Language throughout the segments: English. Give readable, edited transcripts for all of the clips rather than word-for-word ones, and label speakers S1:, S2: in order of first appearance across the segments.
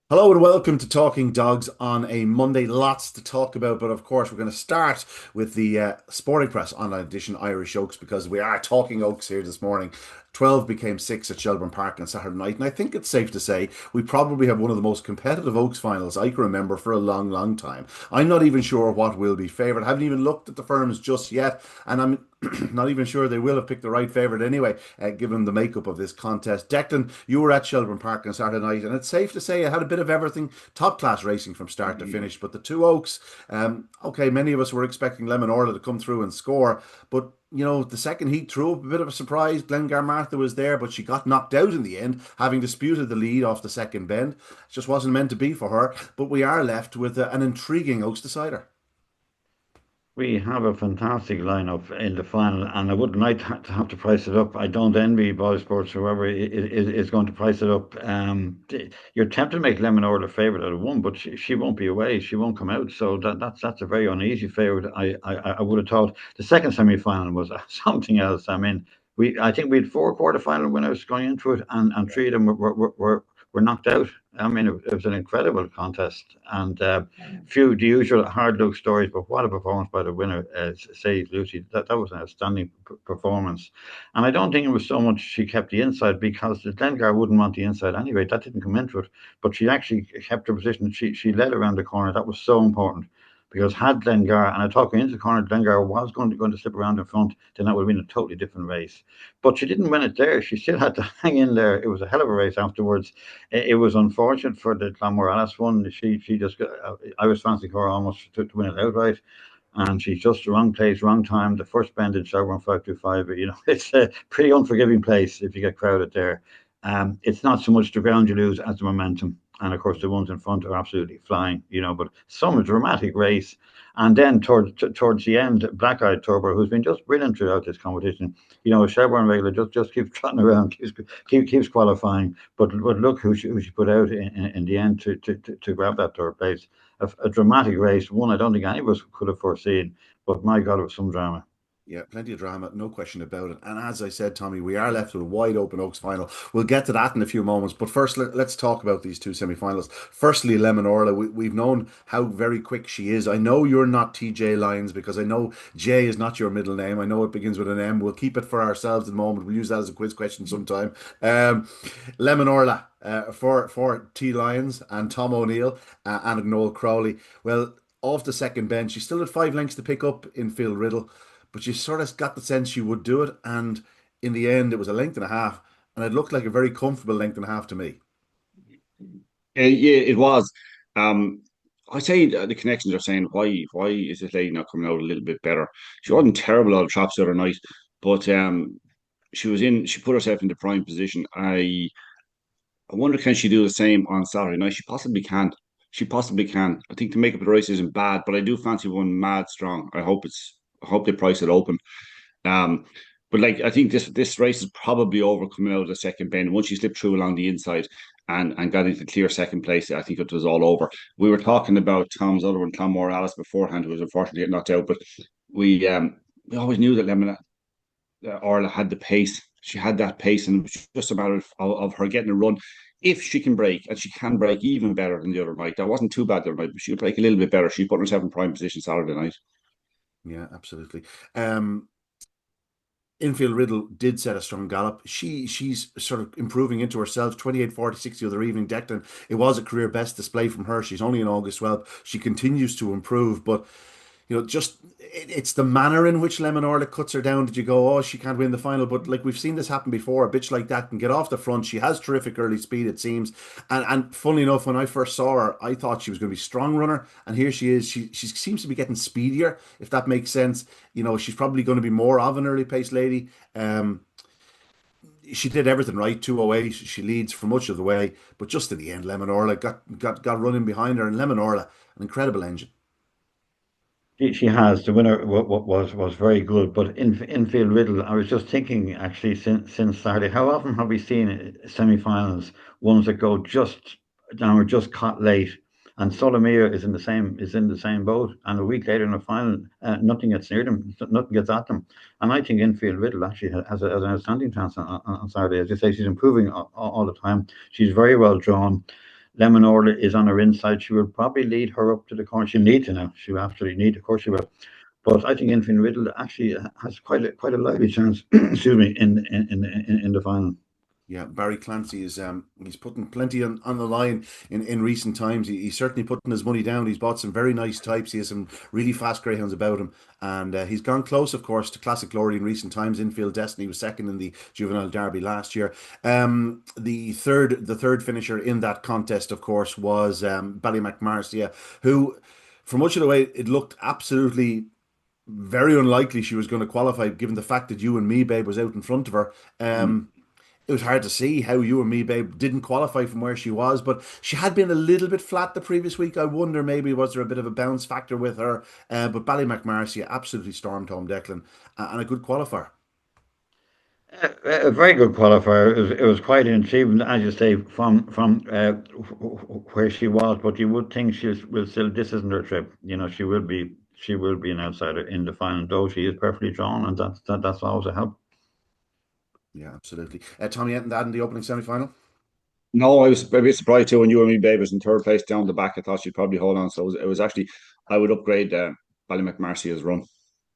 S1: Hello and welcome to Talking Dogs on a Monday. Lots to talk about, but of course, we're going to start with the Sporting Press online edition Irish Oaks because we are talking Oaks here this morning. 12 became 6 at Shelbourne Park on Saturday night, and I think it's safe to say we probably have one of the most competitive Oaks finals I can remember for a long, long time. I'm not even sure what will be favoured. I haven't even looked at the firms just yet, and I'm not even sure they will have picked the right favourite anyway, given the makeup of this contest. Declan, you were at Shelbourne Park on Saturday night, and it's safe to say it had a bit of everything, top class racing from start to finish. But the two Oaks, okay, many of us were expecting Lemon Orla to come through and score, but the second heat threw up a bit of a surprise. Glengar Martha was there, but she got knocked out in the end, having disputed the lead off the second bend. It just wasn't meant to be for her. But we are left with an intriguing Oaks decider.
S2: We have a fantastic lineup in the final, and I wouldn't like to have to price it up. I don't envy Boy Sports, whoever is going to price it up. You're tempted to make Lemon Orr the favourite out of one, but she won't be away. She won't come out. So that's a very uneasy favourite. I would have thought the second semi final was something else. I mean, I think we had four quarter-final winners going into it, and three of them were knocked out. I mean, it was an incredible contest, and few the usual hard luck stories, but what a performance by the winner, says Lucy. That was an outstanding performance, and I don't think it was so much she kept the inside because the Glengar wouldn't want the inside anyway. That didn't come into it, but she actually kept her position. She led around the corner. That was so important. Because had Glengar, and I talking into the corner, Glengar was going to slip around in front, then that would have been a totally different race. But she didn't win it there. She still had to hang in there. It was a hell of a race afterwards. It was unfortunate for the Clonmore one. She just got, I was fancying her almost to win it outright, and she's just the wrong place, wrong time. The first bend in Shelbourne 525. It's a pretty unforgiving place if you get crowded there. It's not so much the ground you lose as the momentum. And of course, the ones in front are absolutely flying, but some dramatic race. And then towards the end, Black Eyed Turbo, who's been just brilliant throughout this competition, Shelbourne regular just keeps trotting around, keeps qualifying. But look who she put out in the end to grab that third place. A dramatic race, one I don't think any of us could have foreseen. But my God, it was some drama.
S1: Yeah, plenty of drama, no question about it. And as I said, Tommy, we are left with a wide open Oaks final. We'll get to that in a few moments. But first, let's talk about these two semi-finalists. Firstly, Lemon Orla. We've known how very quick she is. I know you're not TJ Lyons because I know J is not your middle name. I know it begins with an M. We'll keep it for ourselves at the moment. We'll use that as a quiz question sometime. Lemon Orla for T Lyons and Tom O'Neill and Noel Crowley. Well, off the second bench, she still had 5 lengths to pick up in Phil Riddle, but you sort of got the sense she would do it. And in the end, it was a length and a half, and it looked like a very comfortable length and a half to me.
S3: Yeah, it was. Um, I say the connections are saying why is this lady not coming out a little bit better? She wasn't terrible on the traps the other night, but she put herself into prime position. I wonder can she do the same on Saturday night? She possibly can. She possibly can. I think the makeup of the race isn't bad, but I do fancy one mad strong. I hope they price it open. Um, but like I think this race is probably over coming out of the second bend. Once she slipped through along the inside and got into clear second place, I think it was all over. We were talking about Tom's other one, Tom Morales, beforehand, who was unfortunately getting knocked out. But we always knew that Lemon Orla had the pace. She had that pace, and it was just a matter of her getting a run. If she can break, and she can break even better than the other night. That wasn't too bad the other night, but she would break a little bit better. She put herself in prime position Saturday night.
S1: Yeah, absolutely. Infield Riddle did set a strong gallop. She's sort of improving into herself. 28.46 the other evening. Declan, it was a career best display from her. She's only in August 12th. She continues to improve, but just it's the manner in which Lemon Orla cuts her down. Did you go, oh, she can't win the final? But like we've seen this happen before, a bitch like that can get off the front. She has terrific early speed, it seems. And funnily enough, when I first saw her, I thought she was going to be a strong runner, and here she is. She seems to be getting speedier, if that makes sense. She's probably going to be more of an early pace lady. She did everything right. 208. She leads for much of the way, but just in the end, Lemon Orla got running behind her, and Lemon Orla, an incredible engine.
S2: She has. The winner was very good, but infield Riddle. I was just thinking actually since Saturday, how often have we seen semi-finals ones that go just down or just caught late, and Solomir is in the same boat, and a week later in the final, nothing gets near them, nothing gets at them, and I think infield Riddle actually has an outstanding chance on Saturday. As you say, she's improving all the time. She's very well drawn. Lemon Order is on her inside. She will probably lead her up to the corner. She'll need to now. She will absolutely need, of course she will. But I think Infinite Riddle actually has quite a lively chance, excuse me, in the final.
S1: Yeah, Barry Clancy is he's putting plenty on the line in recent times. He's certainly putting his money down. He's bought some very nice types. He has some really fast greyhounds about him, and he's gone close, of course, to Classic Glory in recent times. Infield Destiny was second in the Juvenile Derby last year. The third finisher in that contest, of course, was Ballymacmarcia, who, for much of the way, it looked absolutely very unlikely she was going to qualify, given the fact that You and Me Babe was out in front of her.
S3: Mm.
S1: It was hard to see how You and Me Babe didn't qualify from where she was, but she had been a little bit flat the previous week. I wonder, maybe was there a bit of a bounce factor with her? But Ballymacmarcia absolutely stormed home, Declan, and a good qualifier.
S2: A very good qualifier. It was quite an achievement, as you say, from where she was. But you would think she will still. This isn't her trip. She will be an outsider in the final, though she is perfectly drawn, and that's always a help.
S1: Yeah, absolutely. Tommy Enton, that in the opening semi-final.
S3: No, I was a bit surprised too when You and Me Babe was in third place down the back. I thought she'd probably hold on. So it was actually, I would upgrade Ballymacmarcia's run.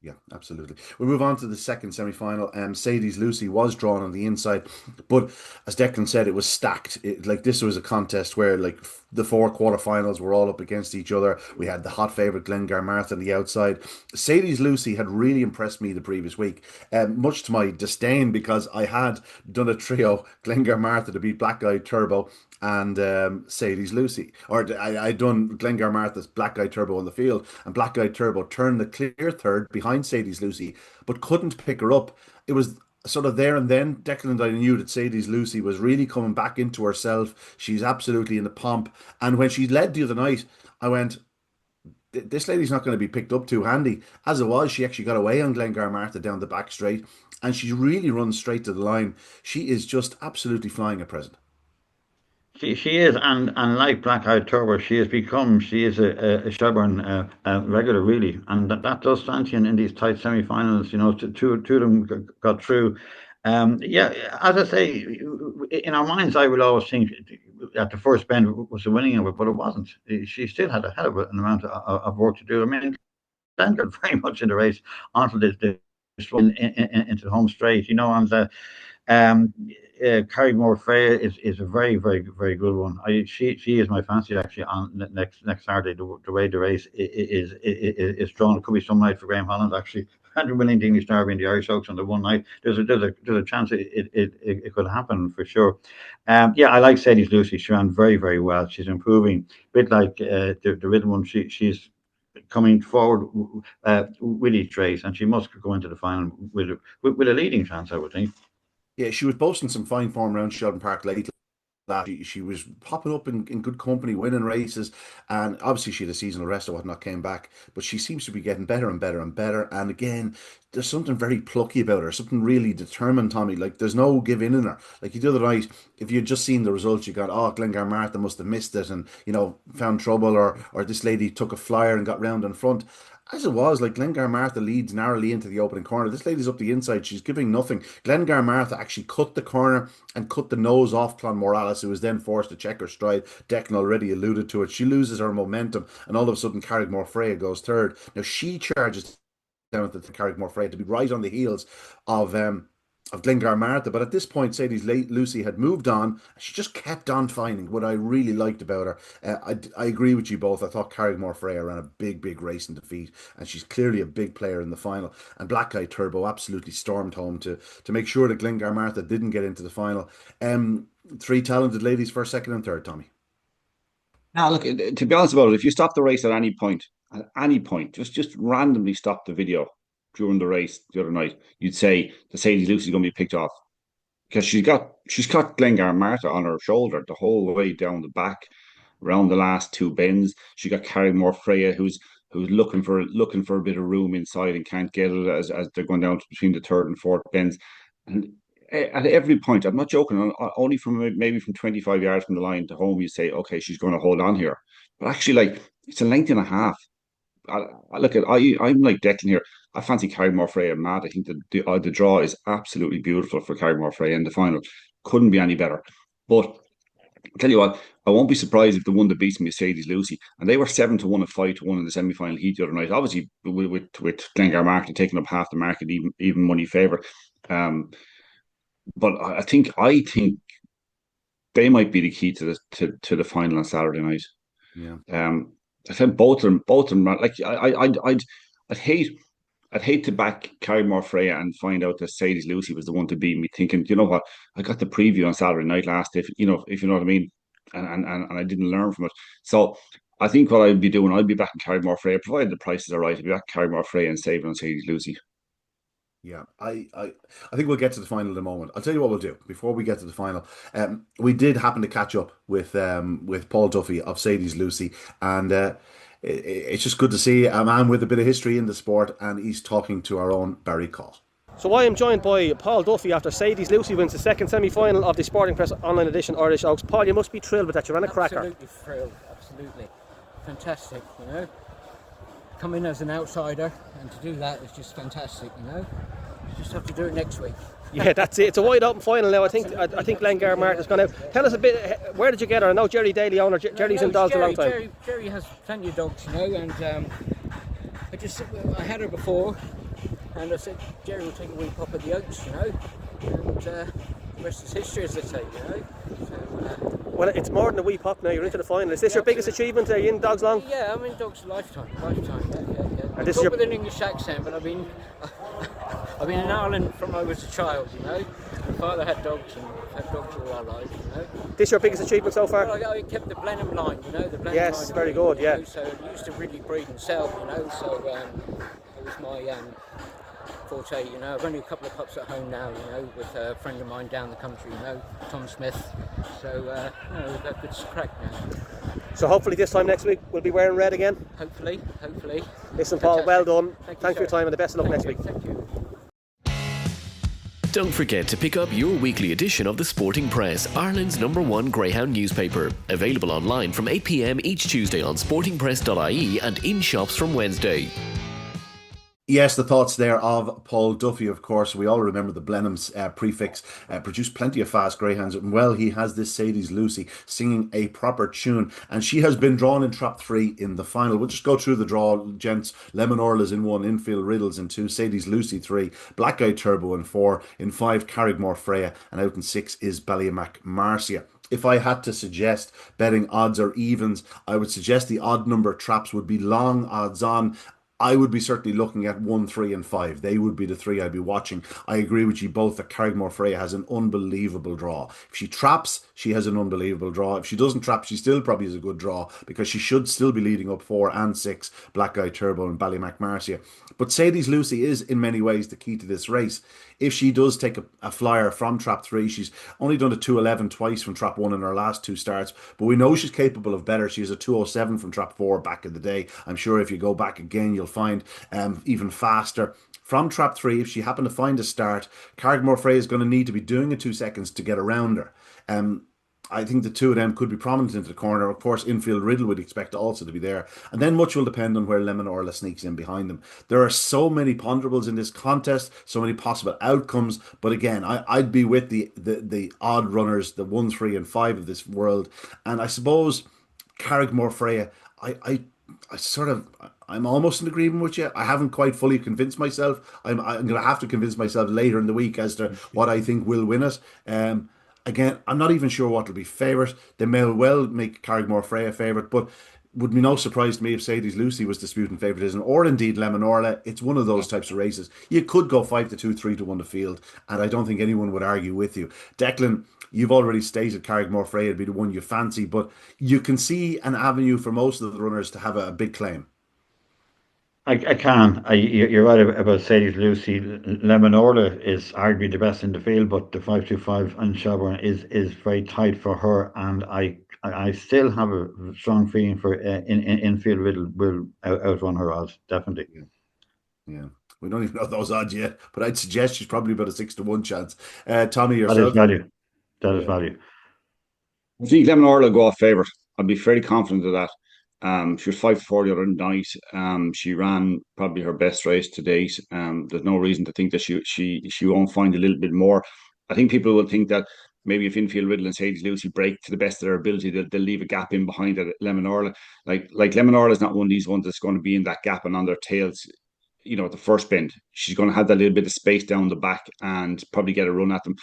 S1: Yeah, absolutely. We move on to the second semi-final. Sadie's Lucy was drawn on the inside, but as Declan said, it was stacked. Like, this was a contest where, like, the four quarterfinals were all up against each other. We had the hot favourite Glengar Martha on the outside. Sadie's Lucy had really impressed me the previous week, much to my disdain, because I had done a trio: Glengar Martha to beat Black Eyed Turbo and Sadie's Lucy. Or I done Glengar Martha's Black Eyed Turbo on the field, and Black Eyed Turbo turned the clear third behind Sadie's Lucy, but couldn't pick her up. It was sort of there and then, Declan and I knew that Sadie's Lucy was really coming back into herself. She's absolutely in the pomp. And when she led the other night, I went, this lady's not going to be picked up too handy. As it was, she actually got away on Glengar Martha down the back straight, and she really runs straight to the line. She is just absolutely flying at present.
S2: She is, and like Black Eyed Turbo, she is a Shelburne regular, really, and that does stand you in these tight semi-finals. Two of them got through. Yeah, as I say, in our minds, I will always think at the first bend was the winning of it, but it wasn't. She still had a hell of an amount of work to do. I mean, Glenn got very much in the race until this into the home straight, and um, Carrymore Freya is a very, very, very good one. She is my fancy, actually, on next Saturday. The way the race is drawn, it could be some night for Graham Holland, actually. And winning the English Derby and the Irish Oaks on the one night, there's a chance it could happen for sure. Yeah, I like Sadie's Lucy. She ran very, very well. She's improving, a bit like the rhythm one. She's coming forward with each race, and she must go into the final with a leading chance, I would think.
S1: Yeah, she was boasting some fine form around Sheldon Park lately. She was popping up in good company, winning races, and obviously she had a seasonal rest or whatnot, came back, but she seems to be getting better and better and better. And again, there's something very plucky about her, something really determined, Tommy. Like, there's no give in her. Like, the other night, if you'd just seen the results, you got, oh, Glengar Martha must have missed it, and found trouble, or this lady took a flyer and got round in front. As it was, like, Glengar Martha leads narrowly into the opening corner. This lady's up the inside. She's giving nothing. Glengar Martha actually cut the corner and cut the nose off Clon Morales, who was then forced to check her stride. Declan already alluded to it. She loses her momentum, and all of a sudden, Carrickmore Freya goes third. Now, she charges down at the Carrickmore Freya to be right on the heels of Glengar Martha. But at this point, Sadie's late Lucy had moved on. She just kept on finding what I really liked about her. I agree with you both. I thought Carrickmore Freya ran a big, big race in defeat, and she's clearly a big player in the final. And Black Eye Turbo absolutely stormed home to make sure that Glengar Martha didn't get into the final. Three talented ladies, first, second, and third, Tommy.
S3: Now, look, to be honest about it, if you stop the race at any point, just randomly stop the video during the race the other night, you'd say the Sadie Lucy's going to be picked off because she's got Glengar Martha on her shoulder the whole way down the back, around the last two bends. She got Carrymore Freya, who's looking for a bit of room inside and can't get it as they're going down between the third and fourth bends. And at every point, I'm not joking, only from maybe from 25 yards from the line to home, you say, okay, she's going to hold on here. But actually, like, it's a length and a half. I'm like Declan here. I fancy Carrymore Freya mad. I think the draw is absolutely beautiful for Carrymore Freya in the final. Couldn't be any better. But I'll tell you what, I won't be surprised if the one that beats me is Sadie's Lucy. And they were 7-1 and 5-1 in the semi-final heat the other night. Obviously, with Glengar Market taking up half the market, even money favourite. Um, but I think they might be the key to the final on Saturday night.
S1: Yeah.
S3: I think both of them. Like I'd hate. I'd hate to back Carrymore Freya and find out that Sadie's Lucy was the one to beat me, thinking, you know what, I got the preview on Saturday night last, if you know what I mean, and I didn't learn from it. So I think what I'd be doing, I'd be backing Carrymore Freya, provided the prices are right. I'd be backing Carrymore Freya and saving on Sadie's Lucy.
S1: Yeah, I think we'll get to the final in a moment. I'll tell you what we'll do before we get to the final. We did happen to catch up with Paul Duffy of Sadie's Lucy, and it's just good to see a man with a bit of history in the sport, and he's talking to our own Barry Call.
S4: So I am joined by Paul Duffy after Sadie's Lucy wins the second semi-final of the Sporting Press online edition Irish Oaks. Paul, you must be thrilled with that. You ran a cracker.
S5: Absolutely thrilled, absolutely. Fantastic, you know. Come in as an outsider and to do that is just fantastic, you know. You just have to do it next week.
S4: Yeah, that's it. It's a wide open final now. I think Glengar Martin has gone out. Tell us a bit, where did you get her? I know Jerry Daly owner. Jerry's in dogs a long time.
S5: Jerry has plenty of dogs, you know, and I had her before, and I said Jerry will take a wee pop at the Oaks, you know, and the rest is history, as they say, you know. So,
S4: well, it's more than a wee pop now. You're into the final. Is this your biggest achievement? Are you in dogs long?
S5: Yeah, I'm in dogs a lifetime. Yeah.
S4: And this
S5: I
S4: is
S5: talk with an English accent, but I've been in Ireland from I was a child, you know. My father had dogs, and I've had dogs all our life, you know.
S4: This your biggest achievement so far?
S5: Well, I kept the Blenheim line, you know. The Blenheim
S4: Yes,
S5: line
S4: very
S5: breed,
S4: good,
S5: you
S4: yeah.
S5: know, so I used to really breed and sell, you know. So it was my forte, you know. I've only a couple of pups at home now, you know, with a friend of mine down the country, you know, Tom Smith. So you know, we've got good crack now.
S4: So hopefully this time next week we'll be wearing red again.
S5: Hopefully.
S4: Listen, Paul, well done.
S5: Thank you,
S4: Thanks for your time and the best of luck next week.
S5: Thank you.
S6: Don't forget to pick up your weekly edition of the Sporting Press, Ireland's #1 Greyhound newspaper. Available online from 8 p.m. each Tuesday on sportingpress.ie and in shops from Wednesday.
S1: Yes, the thoughts there of Paul Duffy, of course. We all remember the Blenheim's prefix produced plenty of fast greyhounds. And well, he has this Sadie's Lucy singing a proper tune. And she has been drawn in trap 3 in the final. We'll just go through the draw, gents. Lemon Orla's in 1, Infield Riddles in 2, Sadie's Lucy 3, Black Eye Turbo in 4, in 5, Carrigmore Freya, and out in 6 is Ballymac Marcia. If I had to suggest betting odds or evens, I would suggest the odd number traps would be long odds on. I would be certainly looking at 1, 3, and 5. They would be the 3 I'd be watching. I agree with you both that Carrigmore Freya has an unbelievable draw. If she traps, she has an unbelievable draw. If she doesn't trap, she still probably has a good draw because she should still be leading up 4 and 6, Black Eye Turbo and Ballymac Marcia. But Sadie's Lucy is in many ways the key to this race. If she does take a flyer from trap 3, she's only done a 2:11 twice from trap 1 in her last 2 starts, but we know she's capable of better. She has a 2:07 from trap 4 back in the day. I'm sure if you go back again, you'll find even faster. From trap 3, if she happened to find a start, Carrigmore Frey is going to need to be doing a 2 seconds to get around her. I think the two of them could be prominent into the corner. Of course, Infield Riddle would expect also to be there. And then much will depend on where Lemon Orla sneaks in behind them. There are so many ponderables in this contest, so many possible outcomes. But again, I'd be with the odd runners, the 1, 3, and 5 of this world. And I suppose Carrigmore Freya, I'm almost in agreement with you. I haven't quite fully convinced myself. I'm going to have to convince myself later in the week as to what I think will win it. Again, I'm not even sure what will be favourite. They may well make Carrigmore Freya favourite, but would be no surprise to me if Sadie's Lucy was disputing favouritism, or indeed Lemon Orla. It's one of those types of races. You could go 5-2, 3-1 to field, and I don't think anyone would argue with you. Declan, you've already stated Carrigmore Freya would be the one you fancy, but you can see an avenue for most of the runners to have a big claim.
S2: I can. You're right about Sadie's Lucy. Lemon Orla is arguably the best in the field, but the 525 and Shelburne is very tight for her, and I still have a strong feeling for Infield Riddle will outrun her odds, definitely.
S1: Yeah. We don't even know those odds yet, but I'd suggest she's probably about a 6-1 chance. Tommy, yourself?
S2: That is value. That is value.
S3: I think Lemon Orla go off favourite. I'd be fairly confident of that. She was 5-4 the other night. She ran probably her best race to date. There's no reason to think that she won't find a little bit more. I think people will think that maybe if Infield Riddle and Sadie's Lucy break to the best of their ability, they'll leave a gap in behind it. Lemon Orla, like Lemon Orla is not one of these ones that's going to be in that gap and on their tails. At the first bend, she's going to have that little bit of space down the back and probably get a run at them.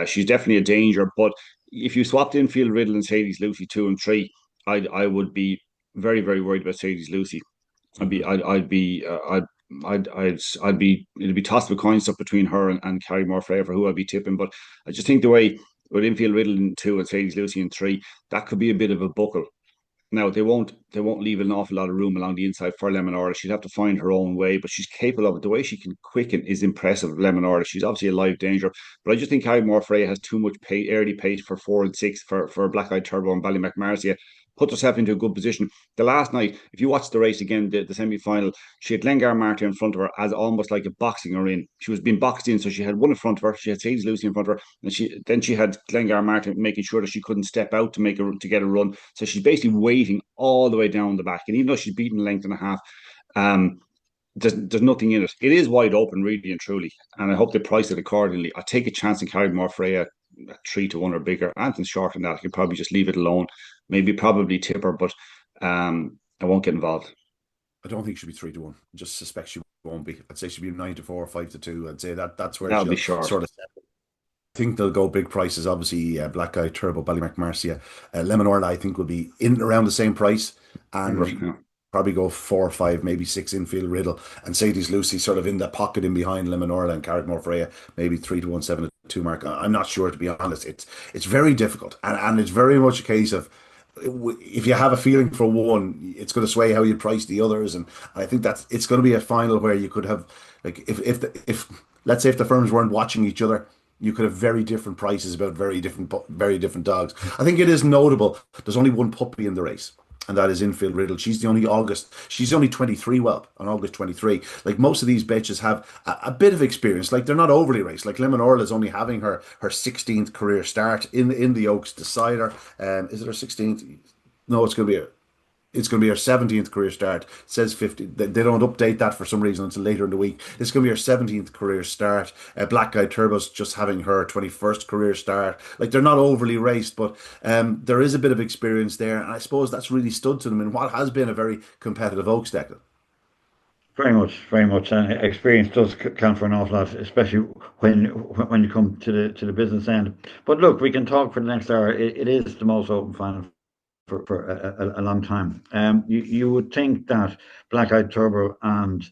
S3: She's definitely a danger. But if you swapped Infield Riddle and Sadie's Lucy 2 and 3, I would be very, very worried about Sadie's Lucy. I'd be it'd be tossed with coins up between her and Carrie Morfrea for who I'd be tipping. But I just think the way with Infield Riddle in 2 and Sadie's Lucy in 3, that could be a bit of a buckle. Now they won't leave an awful lot of room along the inside for Lemon Orla. She'll have to find her own way, but she's capable of it. The way she can quicken is impressive. Lemon Orla, she's obviously a live danger, but I just think Carrie Morfrea has too much early pace for 4 and 6 for Black Eyed Turbo and Ballymacmarcia. Put herself into a good position. The last night, if you watch the race again, the semi-final, she had Glengar Martin in front of her as almost like a boxing her in. She was being boxed in, so she had one in front of her. She had Sadie's Lucy in front of her, and she had Glengar Martin making sure that she couldn't step out to get a run. So she's basically waiting all the way down the back. And even though she's beaten a length and a half, there's nothing in it. It is wide open, really and truly. And I hope they price it accordingly. I take a chance in Carrie Morfrea 3-1 or bigger. Anything short than that, I can probably just leave it alone. Maybe probably tip her, but I won't get involved.
S1: I don't think she'll be 3-1. I just suspect she won't be. I'd say she'll be 9-4 or 5-2. I'd say that's where
S3: That'll
S1: she'll
S3: be short.
S1: sort of. I think they'll go big prices. Obviously, Black Eye Turbo, Ballymacmarcia, Lemon Orla, I think will be in around the same price, and probably go 4 or 5, maybe 6 Infield Riddle, and Sadie's Lucy sort of in the pocket in behind Lemon Orla and Carrick Morfrea, maybe 3-1, 7-2 mark. I'm not sure, to be honest. It's very difficult, and it's very much a case of, if you have a feeling for one, it's going to sway how you price the others, and I think it's going to be a final where you could have, like, if let's say if the firms weren't watching each other, you could have very different prices about very different dogs. I think it is notable there's only one puppy in the race, and that is Infield Riddle. She's only 23, on August 23. Like, most of these bitches have a bit of experience. Like, they're not overly raced. Like, Lemon Orla is only having her 16th career start in the Oaks Decider. Is it her 16th? No, it's going to be her 17th career start. It says 50. They don't update that for some reason until later in the week. It's going to be her 17th career start. Black Eyed Turbo's just having her 21st career start. Like, they're not overly raced, but there is a bit of experience there, and I suppose that's really stood to them in what has been a very competitive Oaks, Declan.
S2: Very much, very much. And experience does count for an awful lot, especially when you come to the business end. But look, we can talk for the next hour. It is the most open final for a long time. You would think that Black Eyed Turbo and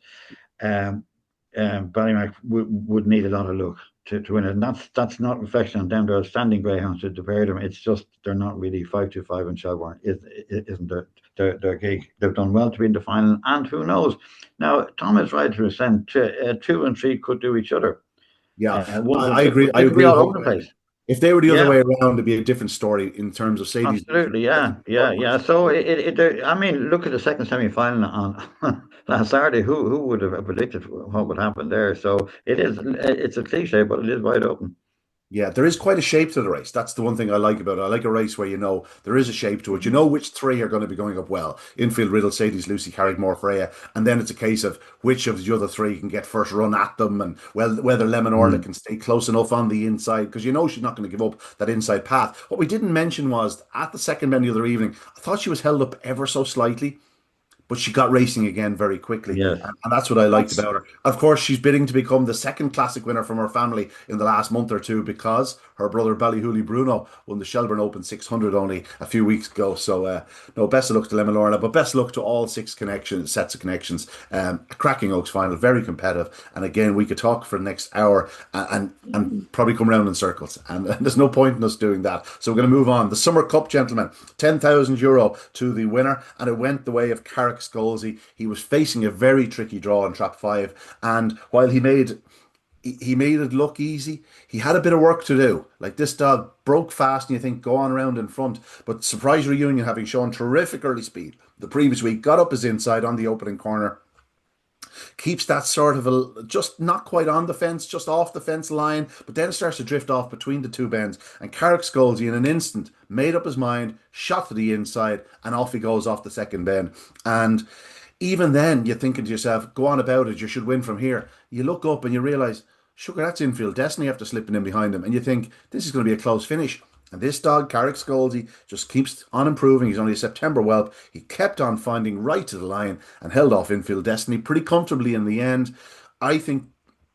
S2: Ballymac would need a lot of luck to win it, and that's not reflection on them. They're outstanding greyhounds to pair them. It's just they're not really 5-2-5 in Shelbourne. Isn't their gig? They've done well to be in the final, and who knows? Now, Tom is right to a sense. 2 and 3 could do each other.
S1: Yeah, I agree. I agree.
S2: All over the place.
S1: If they were the other way around, it'd be a different story in terms of Sadie's.
S2: Absolutely, yeah. So I mean, look at the second semi-final on last Saturday. Who would have predicted what would happen there? So it's a cliche, but it is wide open.
S1: Yeah, there is quite a shape to the race. That's the one thing I like about it. I like a race where there is a shape to it. You know which 3 are going to be going up well. Infield Riddle, Sadie's Lucy, Carrick Morfrea. And then it's a case of which of the other 3 can get first run at them, and whether Lemon Orla can stay close enough on the inside, because she's not going to give up that inside path. What we didn't mention was, at the second bend the other evening, I thought she was held up ever so slightly, but she got racing again very quickly.
S2: Yes.
S1: And that's what I liked about her. Of course, she's bidding to become the second classic winner from her family in the last month or two, because her brother Ballyhooly Bruno won the Shelbourne Open 600 only a few weeks ago. So, best of luck to Lemon Orla, but best of luck to all 6 sets of connections. A cracking Oaks final, very competitive. And again, we could talk for the next hour and probably come around in circles. And there's no point in us doing that. So we're going to move on. The Summer Cup, gentlemen, €10,000 to the winner. And it went the way of Carrick Scholesy. He was facing a very tricky draw in trap 5, and while he made it look easy, he had a bit of work to do. Like, this dog broke fast, and you think, go on around in front, but Surprise Reunion, having shown terrific early speed the previous week, got up his inside on the opening corner, keeps that sort of just not quite on the fence, just off the fence line, but then starts to drift off between the 2 bends, and Carrick Scholesy in an instant made up his mind, shot to the inside, and off he goes off the second bend. And even then, you're thinking to yourself, go on about it, you should win from here. You look up and you realise, sugar, that's infield destiny after slipping in behind him. And you think, this is going to be a close finish. And this dog, Carrick Scalzi, just keeps on improving. He's only a September whelp. He kept on finding right to the line and held off infield destiny pretty comfortably in the end. I think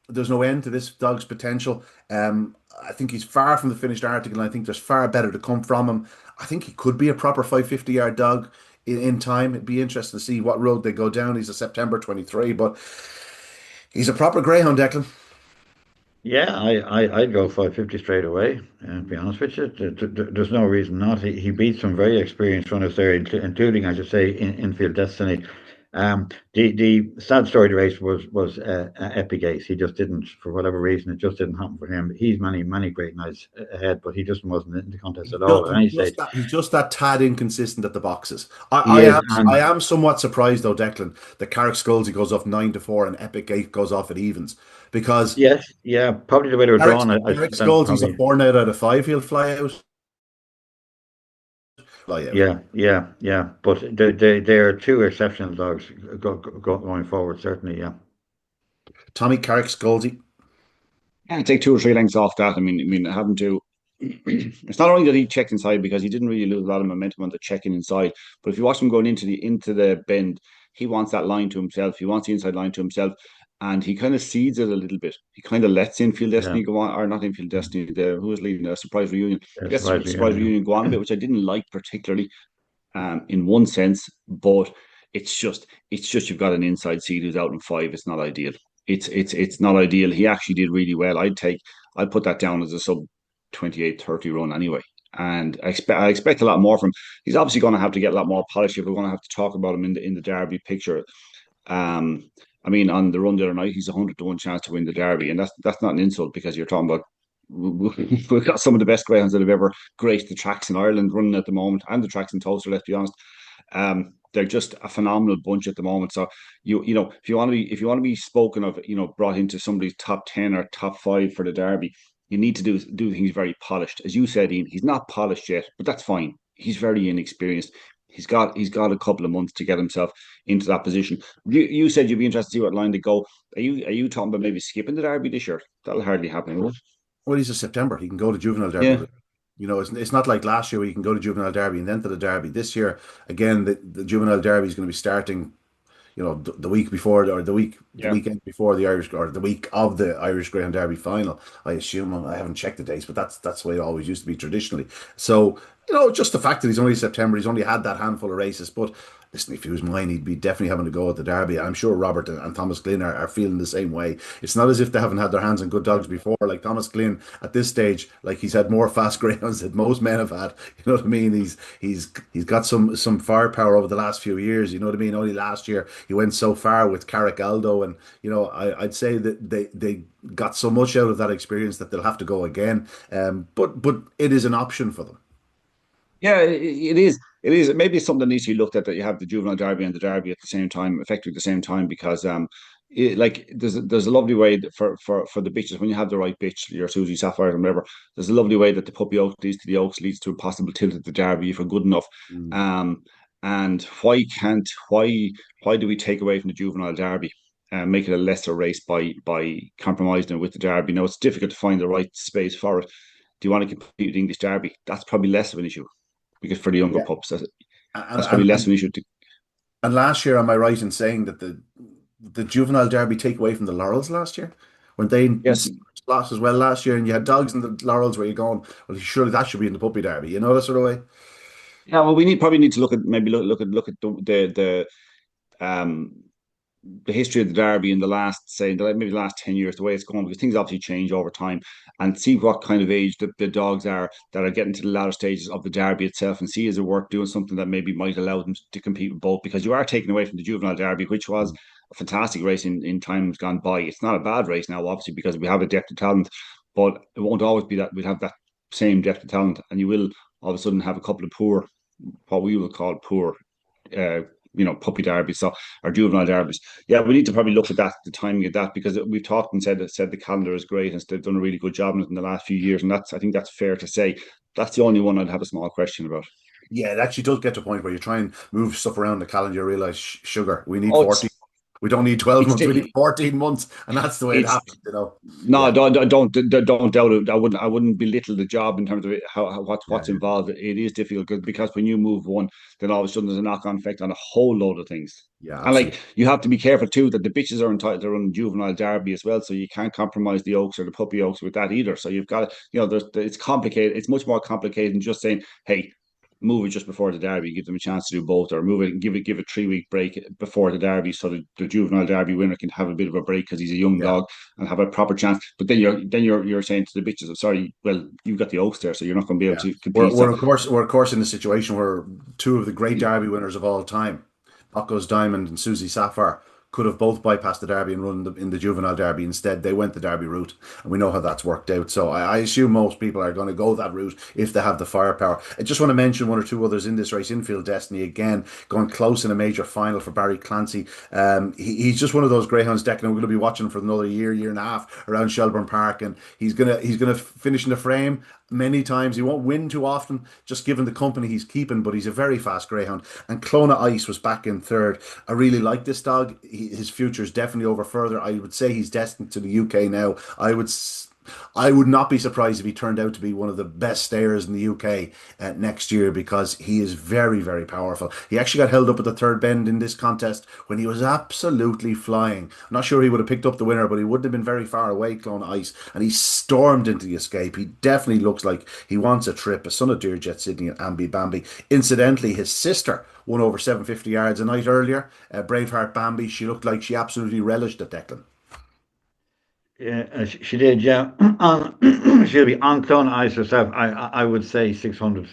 S1: there's no end to this dog's potential. I think he's far from the finished article, and I think there's far better to come from him. I think he could be a proper 550-yard dog in time. It'd be interesting to see what road they go down. He's a September 23, but he's a proper greyhound, Declan.
S2: Yeah, I'd go 550 straight away. And to be honest with you, there's no reason not. He beat some very experienced runners there, including, I should say, Infield Destiny. The sad story of the race was Epic Ace. He just didn't, for whatever reason, it just didn't happen for him. He's many great nights ahead, but he just wasn't in the contest at all at any stage.
S1: He's just that tad inconsistent at the boxes.
S2: He is,
S1: I am somewhat surprised though, Declan, that Carrick Scalzi goes off 9-4 and Epic 8 goes off at evens. Because
S2: yes, yeah, probably the way they were drawn.
S1: Carrick Scalzi's a 4 out of 5, he'll fly out.
S2: Yeah. But they are two exceptional dogs going forward, certainly. Yeah.
S1: Tommy, Carrick Scalzi.
S3: Yeah, take 2 or 3 lengths off that. I mean, having to. It's not only that he checked inside because he didn't really lose a lot of momentum on the checking inside, but if you watch him going into the bend, he wants that line to himself. He wants the inside line to himself, and he kind of seeds it a little bit. He kind of lets Infield Destiny go on, or not Infield Destiny. Who was leading the Surprise Reunion? He lets Surprise Reunion go on a bit, which I didn't like particularly, in one sense. But it's just you've got an inside seed who's out in 5. It's not ideal. It's not ideal. He actually did really well. I'd put that down as a sub 28-30 run anyway. And I expect a lot more from him. He's obviously going to have to get a lot more polish if we're going to have to talk about him in the Derby picture. I mean, on the run the other night, he's 100-1 chance to win the Derby, and that's not an insult because you're talking about we've got some of the best greyhounds that have ever graced the tracks in Ireland running at the moment, and the tracks in Tulsa. Let's be honest. They're just a phenomenal bunch at the moment. So you know if you want to be spoken of, brought into somebody's top 10 or top 5 for the Derby, you need to do things very polished. As you said, Ian, he's not polished yet, but that's fine. He's very inexperienced. He's got a couple of months to get himself into that position. You said you'd be interested to see what line they go. Are you talking about maybe skipping the Derby this year? That'll hardly happen, will it?
S1: Well, he's a September. He can go to Juvenile Derby. Yeah. It's not like last year where you can go to Juvenile Derby and then to the Derby. This year, again, the Juvenile Derby is going to be starting, the week before or the weekend before the Irish, or the week of the Irish Greyhound Derby final. I assume, I haven't checked the dates, but that's the way it always used to be traditionally. So, just the fact that he's only September, he's only had that handful of races. But listen, if he was mine, he'd be definitely having to go at the Derby. I'm sure Robert and Thomas Glynn are feeling the same way. It's not as if they haven't had their hands on good dogs before. Like Thomas Glynn at this stage, like he's had more fast greyhounds than most men have had. You know what I mean? He's got some firepower over the last few years. You know what I mean? Only last year he went so far with Carrick Aldo, and I'd say that they got so much out of that experience that they'll have to go again. But it is an option for them.
S3: Yeah, it is. It is. Maybe it's something that needs to be looked at, that you have the Juvenile Derby and the Derby at the same time, effectively at the same time, because there's a lovely way for the bitches, when you have the right bitch, your Susie Sapphire and whatever. There's a lovely way that the Puppy Oak leads to the Oaks, leads to a possible tilt at the Derby if we're good enough. And why do we take away from the Juvenile Derby and make it a lesser race by compromising it with the Derby? Now, it's difficult to find the right space for it. Do you want to compete with the English Derby? That's probably less of an issue, because for the younger pups, that's probably less of an issue.
S1: And last year, am I right in saying that the Juvenile Derby take away from the Laurels last year? When they lost as well last year, and you had dogs in the Laurels where you're going, well, surely that should be in the Puppy Derby, that sort of way?
S3: Yeah, well, we probably need to look at the history of the Derby in the last 10 years, the way it's going, because things obviously change over time, and see what kind of age the dogs are that are getting to the latter stages of the Derby itself, and see is it worth doing something that maybe might allow them to compete with both, because you are taking away from the Juvenile Derby, which was a fantastic race in times gone by. It's not a bad race now, obviously, because we have a depth of talent, but it won't always be that we'll have that same depth of talent, and you will all of a sudden have a couple of poor, what we will call poor, puppy derbies, or juvenile derbies. Yeah, we need to probably look at that, the timing of that, because we've talked and said the calendar is great, and they've done a really good job in it in the last few years, and I think that's fair to say. That's the only one I'd have a small question about.
S1: Yeah, it actually does get to a point where you try and move stuff around the calendar. You realise, sugar, we need 40. We don't need 12
S3: It's
S1: months, we need 14 months. And that's the way it
S3: it's
S1: happens, you know.
S3: no,
S1: Yeah,
S3: don't doubt it. I wouldn't belittle the job in terms of
S1: yeah,
S3: what's involved. It is difficult because when you move one, then all of a sudden there's a knock-on effect on a whole load of things.
S1: yeah,
S3: And like
S1: absolutely.
S3: you have to be careful too that the bitches are entitled to run juvenile derby as well, so you can't compromise the Oaks or the puppy Oaks with that either. So you've got to, it's complicated. It's much more complicated than just saying, hey, move it just before the derby, give them a chance to do both, or move it and give a 3 week break before the derby, so that the juvenile derby winner can have a bit of a break because he's a young
S1: Yeah.
S3: dog and have a proper chance. But then you're saying to the bitches, I'm sorry, well, you've got the Oaks there, so you're not going to be able
S1: Yeah.
S3: to compete. So
S1: We're of course in a situation where two of the great Derby winners of all time, Bucco's Diamond and Susie Sapphire, could have both bypassed the Derby and run in the juvenile Derby. Instead, they went the Derby route, and we know how that's worked out. So I assume most people are going to go that route if they have the firepower. I just want to mention one or two others in this race. Infield Destiny, again, going close in a major final for Barry Clancy. He's just one of those greyhounds, Declan. We're going to be watching for another year and a half around Shelbourne Park, and he's gonna finish in the frame many times. He won't win too often, just given the company he's keeping, but he's a very fast greyhound. And Clona Ice was back in third. I really like this dog. His future is definitely over further. I would say he's destined to the UK now. I would not be surprised if he turned out to be one of the best stayers in the UK next year, because he is very, very powerful. He actually got held up at the third bend in this contest when he was absolutely flying. I'm not sure he would have picked up the winner, but he wouldn't have been very far away, Clone Ice, and he stormed into the escape. He definitely looks like he wants a trip. A son of Dearjet Sydney and Ambi Bambi. Incidentally, his sister won over 750 yards a night earlier. Braveheart Bambi, she looked like she absolutely relished it, Declan.
S2: Yeah, she did. Yeah, she'll be on Clone Ice herself. I would say 600.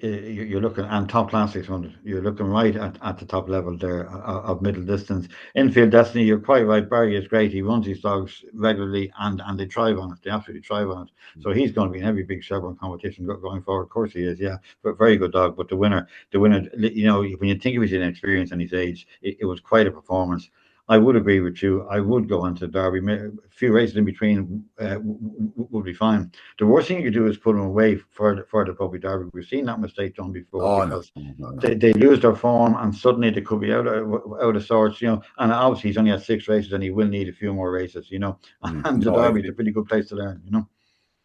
S2: You're looking, and top class 600. You're looking right at the top level there of middle distance. Infield Destiny, you're quite right. Barry is great. He runs these dogs regularly, and they thrive on it. They absolutely thrive on it. So he's going to be in every big Chevron competition going forward. Of course he is. Yeah, but very good dog. But the winner. You know, when you think of his inexperience and his age, it was quite a performance. I would agree with you. I would go into Derby. A few races in between would be fine. The worst thing you could do is put them away for the Puppy Derby. We've seen that mistake done before,
S1: Oh, no.
S2: because
S1: No.
S2: they lose their form and suddenly they could be out of sorts, you know. And obviously he's only had 6 races and he will need a few more races, you know. And the
S1: No,
S2: Derby is a pretty good place to learn, you know.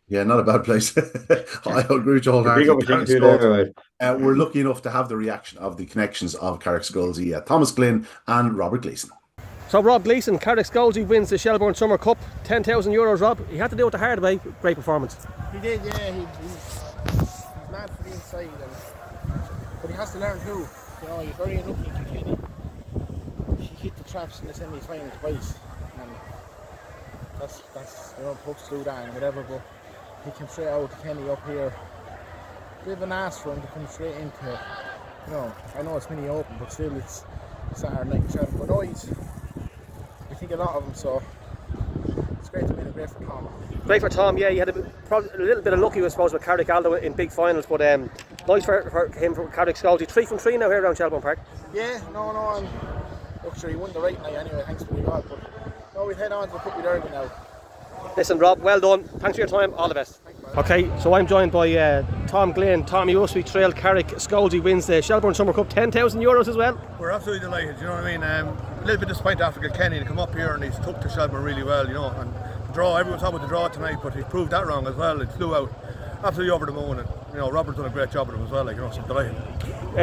S1: yeah, not a bad place. I agree with you
S2: A big
S1: wholeheartedly.
S2: opportunity there, right?
S1: We're lucky enough to have the reaction of the connections of Carricksgoldsey, Thomas Glynn and Robert Gleeson.
S4: So Rob Gleeson, Carricksgoldsey wins the Shelbourne Summer Cup, €10,000. Rob, he had to do it the hard way. Great performance.
S7: He did, yeah. He's mad for the inside, but he has to learn too. You know, he's very unlucky in Kilkenny. He hit the traps in the semi-final twice, and that's pucks do that and whatever. But he came straight out to Kenny up here. Bit of an ass for him to come straight into. You know, I know it's mini open, but still it's Saturday night show. But no, I think a lot of them, so it's great to win. Great for Tom.
S4: Great for Tom, yeah. He had probably a little bit of lucky, I suppose, with Carrick Aldo in big finals, but nice for him from Carricksgoldsey. 3 from 3 now here around Shelbourne Park.
S7: Yeah, no, and look, sure, he won the right night anyway, thanks to God. But no, we'll head on to the Puppy Derby now.
S4: Listen, Rob, well done. Thanks for your time. All the best. Okay, so I'm joined by Tom Glynn. Tommy Usby Trail Carricksgoldsey wins the Shelbourne Summer Cup, €10,000 as well.
S8: We're absolutely delighted, you know what I mean? A little bit disappointed after Kilkenny to come up here, and he's took to Shelbourne really well, you know. And the draw, everyone's talking about the draw tonight, but he proved that wrong as well. It flew out absolutely over the moon, and you know, Robert's done a great job with him as well, like, you know, so I'm delighted.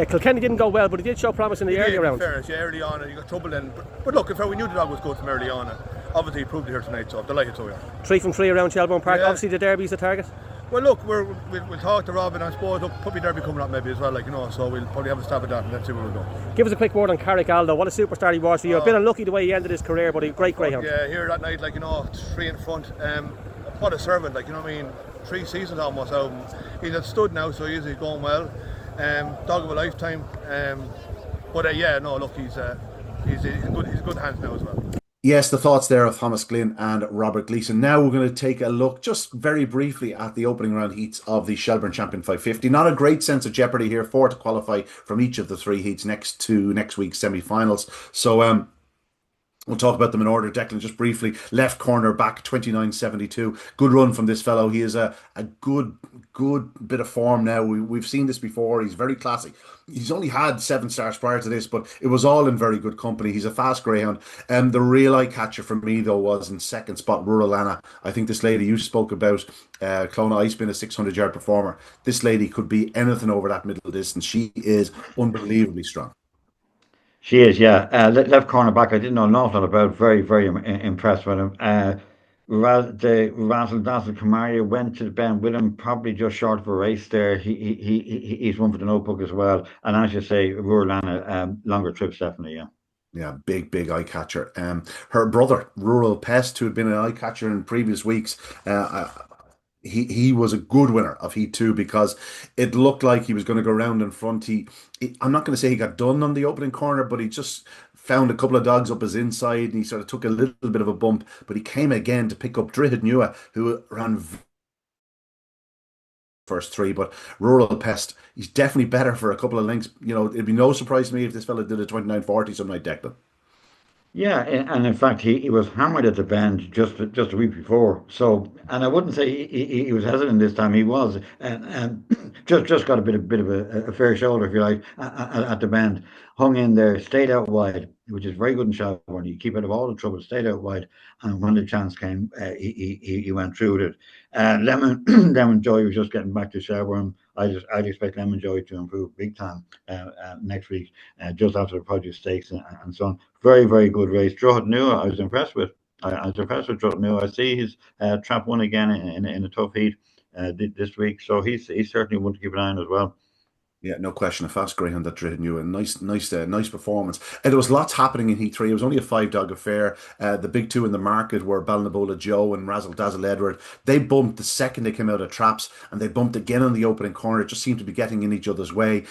S4: Kilkenny didn't go well, but he did show promise in the early rounds.
S8: Fairness, yeah, early on, and he got trouble then. But look, we knew the dog was good from early on, and obviously he proved it here tonight, so I'm delighted, so yeah.
S4: 3 from 3 around Shelbourne Park.
S8: Yeah.
S4: Obviously the derby's the target.
S8: Well, look, we'll talk to Robin, I suppose. Look, Puppy Derby coming up maybe as well, like, you know, so we'll probably have a stab at that and then see where we'll go.
S4: Give us a quick word on Carrick Aldo. What a superstar he was for you. I've been unlucky the way he ended his career, but a great greyhound.
S8: Yeah, here that night, like, you know, 3 in front. What a servant, like, you know what I mean? 3 seasons almost out. He's at stud now, so he's going well. Dog of a lifetime. But yeah, no, look, he's in good hands now as well.
S1: Yes, the thoughts there of Thomas Glynn and Robert Gleeson. Now we're going to take a look just very briefly at the opening round heats of the Shelbourne Champion 550. Not a great sense of jeopardy here, 4 to qualify from each of the 3 heats next week's semi-finals. So We'll talk about them in order. Declan, just briefly, left corner back, 29.72. Good run from this fellow. He is a good bit of form now. We've seen this before. He's very classy. He's only had 7 starts prior to this, but it was all in very good company. He's a fast greyhound. The real eye catcher for me, though, was in second spot, Rural Anna. I think this lady you spoke about, Clona Ice, been a 600-yard performer. This lady could be anything over that middle distance. She is unbelievably strong.
S2: She is, yeah. Left corner back, I didn't know an awful lot about. Very, very impressed with him. The Razzle Dazzle Kamaria went to the bend with him, probably just short of a race there. He's one for the notebook as well. And as you say, Rurlana, longer trips definitely, yeah.
S1: Yeah, big eye catcher. Her brother, Rural Pest, who had been an eye catcher in previous weeks, he was a good winner of Heat 2 because it looked like he was going to go around in front. I'm not going to say he got done on the opening corner, but he just found a couple of dogs up his inside and he sort of took a little bit of a bump, but he came again to pick up Drihid Nua, who ran first 3. But Rural Pest, he's definitely better for a couple of lengths. It'd be no surprise to me if this fella did a 29.40 something like Declan.
S2: Yeah, and in fact, he was hammered at the bend just a week before. So, and I wouldn't say he was hesitant this time. He was, and just got a bit of a fair shoulder, if you like, at the bend. Hung in there, stayed out wide, which is very good in Shelbourne. You keep out of all the trouble, stayed out wide, and when the chance came, he went through with it. Lemon Joy was just getting back to Shelbourne. I'd expect Lemon Joy to improve big time next week, just after the Produce Stakes and so on. Very, very good race. Droghett Nua, I was impressed with. I was impressed with Droghett Nua. I see his trap one again in a tough heat this week, so he's certainly one to keep an eye on as well.
S1: Yeah, no question. A fast greyhound that Drihid Nua. Nice performance. And there was lots happening in Heat 3. It was only a 5-dog affair. The big 2 in the market were Balnabola Joe and Razzle Dazzle Edward. They bumped the second they came out of traps, and they bumped again on the opening corner. It just seemed to be getting in each other's way.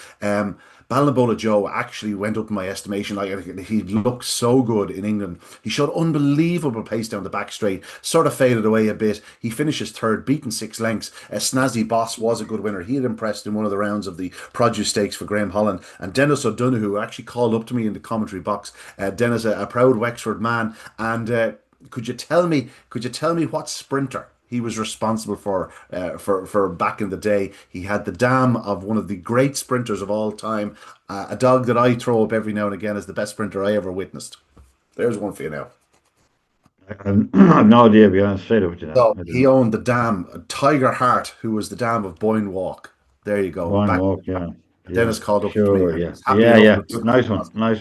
S1: Balnabola Joe actually went up in my estimation. He looked so good in England. He showed unbelievable pace down the back straight. Sort of faded away a bit. He finishes third, beaten 6 lengths. Snazzy Boss was a good winner. He had impressed in one of the rounds of the Produce Stakes for Graham Holland. And Dennis O'Donoghue actually called up to me in the commentary box. Dennis, a proud Wexford man. And could you tell me what sprinter he was responsible for back in the day? He had the dam of one of the great sprinters of all time, a dog that I throw up every now and again as the best sprinter I ever witnessed. There's one for you now.
S2: I have no idea, to be honest. Straight up to that.
S1: So he owned the dam, Tiger Heart, who was the dam of Boyne Walk. There you go.
S2: Boyne Walk, yeah.
S1: Dennis called up
S2: to
S1: me.
S2: Yeah. Nice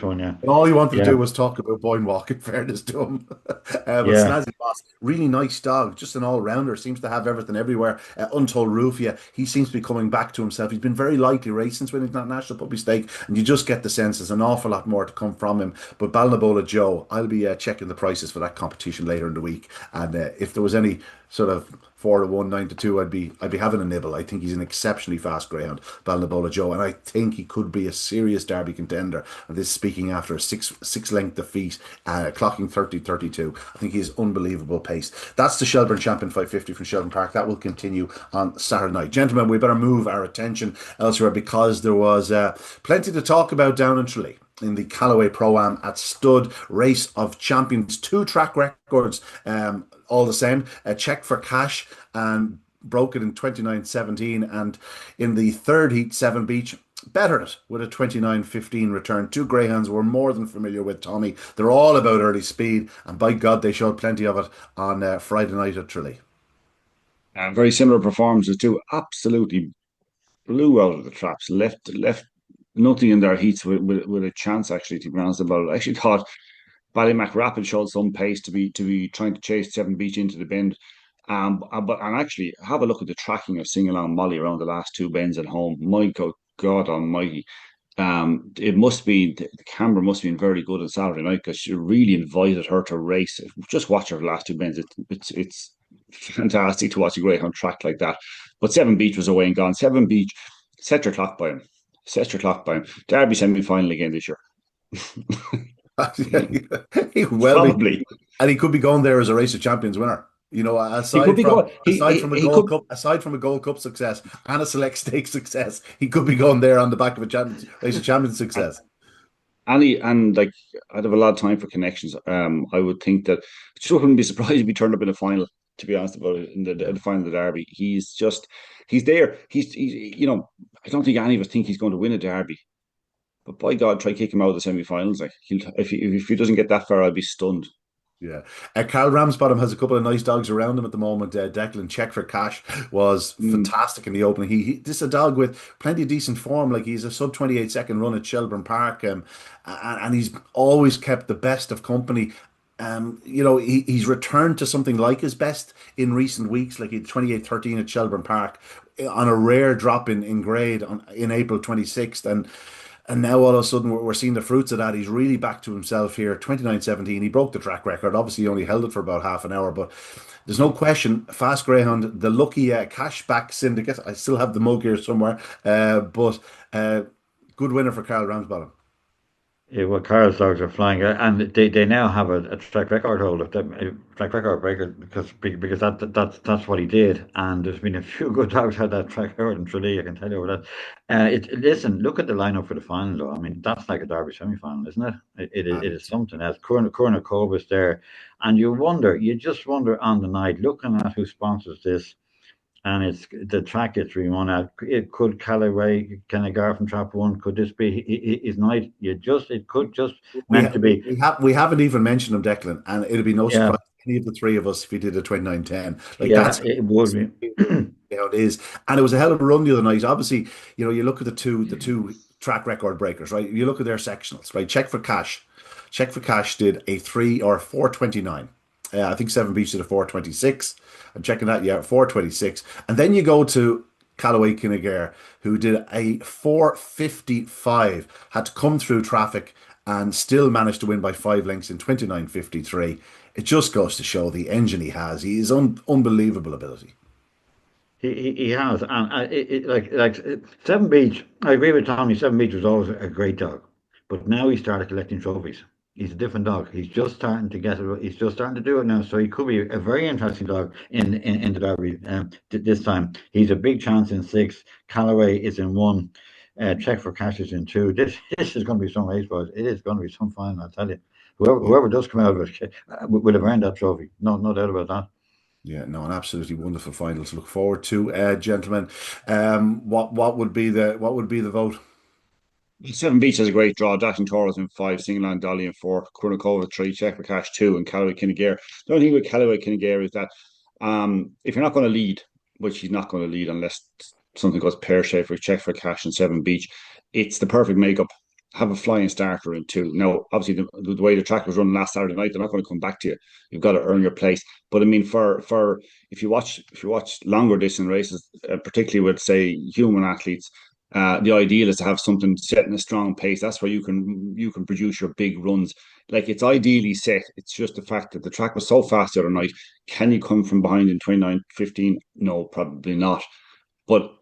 S2: one, yeah.
S1: And all he wanted to do was talk about Boyne Walk, in fairness to him. But Snazzy Boss, really nice dog, just an all-rounder, seems to have everything everywhere. Untold Rufia, he seems to be coming back to himself. He's been very lightly raced since winning that National Puppy Stake, and you just get the sense there's an awful lot more to come from him. But Balnabola Joe, I'll be checking the prices for that competition later in the week, and if there was any sort of 4-1, 9-2, I'd be having a nibble. I think he's an exceptionally fast greyhound, Balnabola Joe, and I think he could be a serious Derby contender. And this speaking after a six length defeat, clocking 30-32. I think he's unbelievable pace. That's the Shelbourne Champion 550 from Shelbourne Park. That will continue on Saturday night. Gentlemen, we better move our attention elsewhere because there was plenty to talk about down in Tralee in the Callaway Pro-Am at Stud Race of Champions. 2 track records, all the same. A check for cash and broke it in 29.17, and in the third heat, 7 Beach bettered it with a 29.15 return. 2 greyhounds we're more than familiar with, Tommy. They're all about early speed, and by God, they showed plenty of it on Friday night at Tralee.
S3: Very similar performances too. Absolutely blew out of the traps. Left nothing in their heats with a chance, actually, to be honest about it. I actually thought Ballymac Rapid showed some pace to be trying to chase 7 Beach into the bend. And actually have a look at the tracking of Sing Along Molly around the last 2 bends at home. My God almighty. It must be, the camera must have been very good on Saturday night because she really invited her to race. Just watch her last 2 bends. It's fantastic to watch a greyhound track like that. But 7 Beach was away and gone. 7 Beach, set your clock by him. Derby semi-final again this year.
S1: He will probably be. And he could be going there as a Race of Champions winner. Aside from a Gold Cup success and a Select Stakes success, he could be going there on the back of a Race of Champions success.
S3: And like I'd have a lot of time for connections. I would think that I just wouldn't be surprised if he turned up in a final. To be honest about it, in the final of the Derby, he's there. I don't think any of us think he's going to win a Derby. But by God, try kick him out of the semi-finals. Like if he doesn't get that far, I'll be stunned.
S1: Yeah. Carl Ramsbottom has a couple of nice dogs around him at the moment. Declan Check for Cash was fantastic in the opening. This is a dog with plenty of decent form. Like he's a sub 28 second run at Shelburne Park, and he's always kept the best of company. He's returned to something like his best in recent weeks. Like he had 28-13 at Shelburne Park on a rare drop in grade in April 26th. And now all of a sudden we're seeing the fruits of that. He's really back to himself here. 29-17. He broke the track record. Obviously, he only held it for about half an hour, but there's no question. Fast Greyhound, the lucky cashback syndicate. I still have the mug here somewhere, but good winner for Carl Ramsbottom.
S2: Yeah, well, Carl's dogs are flying, and they now have a track record holder, a track record breaker, because that's what he did. And there's been a few good dogs had that track record in Tralee, I can tell you about that. Listen, look at the lineup for the final, though. I mean, that's like a Derby semi-final, isn't it? It is something else. Corner Cove is there, and you just wonder on the night, looking at who sponsors this. And it's the track gets rerun out. It could Callaway, Kennegar from Trap One. Could this be his night? It could just meant to be.
S1: We haven't even mentioned him, Declan, and it'd be no
S2: Yeah,
S1: surprise to any of the three of us if he did a 29-10. Like
S2: yeah,
S1: that's
S2: it would be.
S1: how it is. And it was a hell of a run the other night. Obviously, you look at the two track record breakers, right? You look at their sectionals, right? Check for Cash. Check for Cash did a 3 or 4:29. I think Seven Beach did a 4:26. I'm checking that, yeah, 4:26. And then you go to Callaway Kinnegar, who did a 4:55, had to come through traffic and still managed to win by 5 lengths in 29:53. It just goes to show the engine he has. He is unbelievable ability.
S2: He has, and Seven Beach. I agree with Tommy. Seven Beach was always a great dog, but now he started collecting trophies. He's a different dog. He's just starting to get it. He's just starting to do it now. So he could be a very interesting dog in the Derby this time. He's a big chance in 6. Callaway is in 1. Check for Cash is in 2. This is going to be some race, boys. It is going to be some fun, I'll tell you. Whoever does come out of it will have earned that trophy. No doubt about that.
S1: Yeah, no, an absolutely wonderful final to look forward to, gentlemen. What would be the vote?
S3: Seven Beach has a great draw. Dashing Toros in 5, Singland Dolly in 4, Cornucova 3, Check for Cash 2, and Callaway Kinnegar. The only thing with Callaway Kinnegar is that if you're not going to lead, which he's not going to lead unless something goes pear-shaped for Check for Cash and Seven Beach, it's the perfect makeup. Have a flying starter in 2. Now, obviously, the way the track was run last Saturday night, they're not going to come back to you. You've got to earn your place. But I mean, for if you watch longer distance races, particularly with say human athletes, the ideal is to have something set in a strong pace. That's where you can produce your big runs. Like it's ideally set. It's just the fact that the track was so fast the other night. Can you come from behind in 29:15? No, probably not. But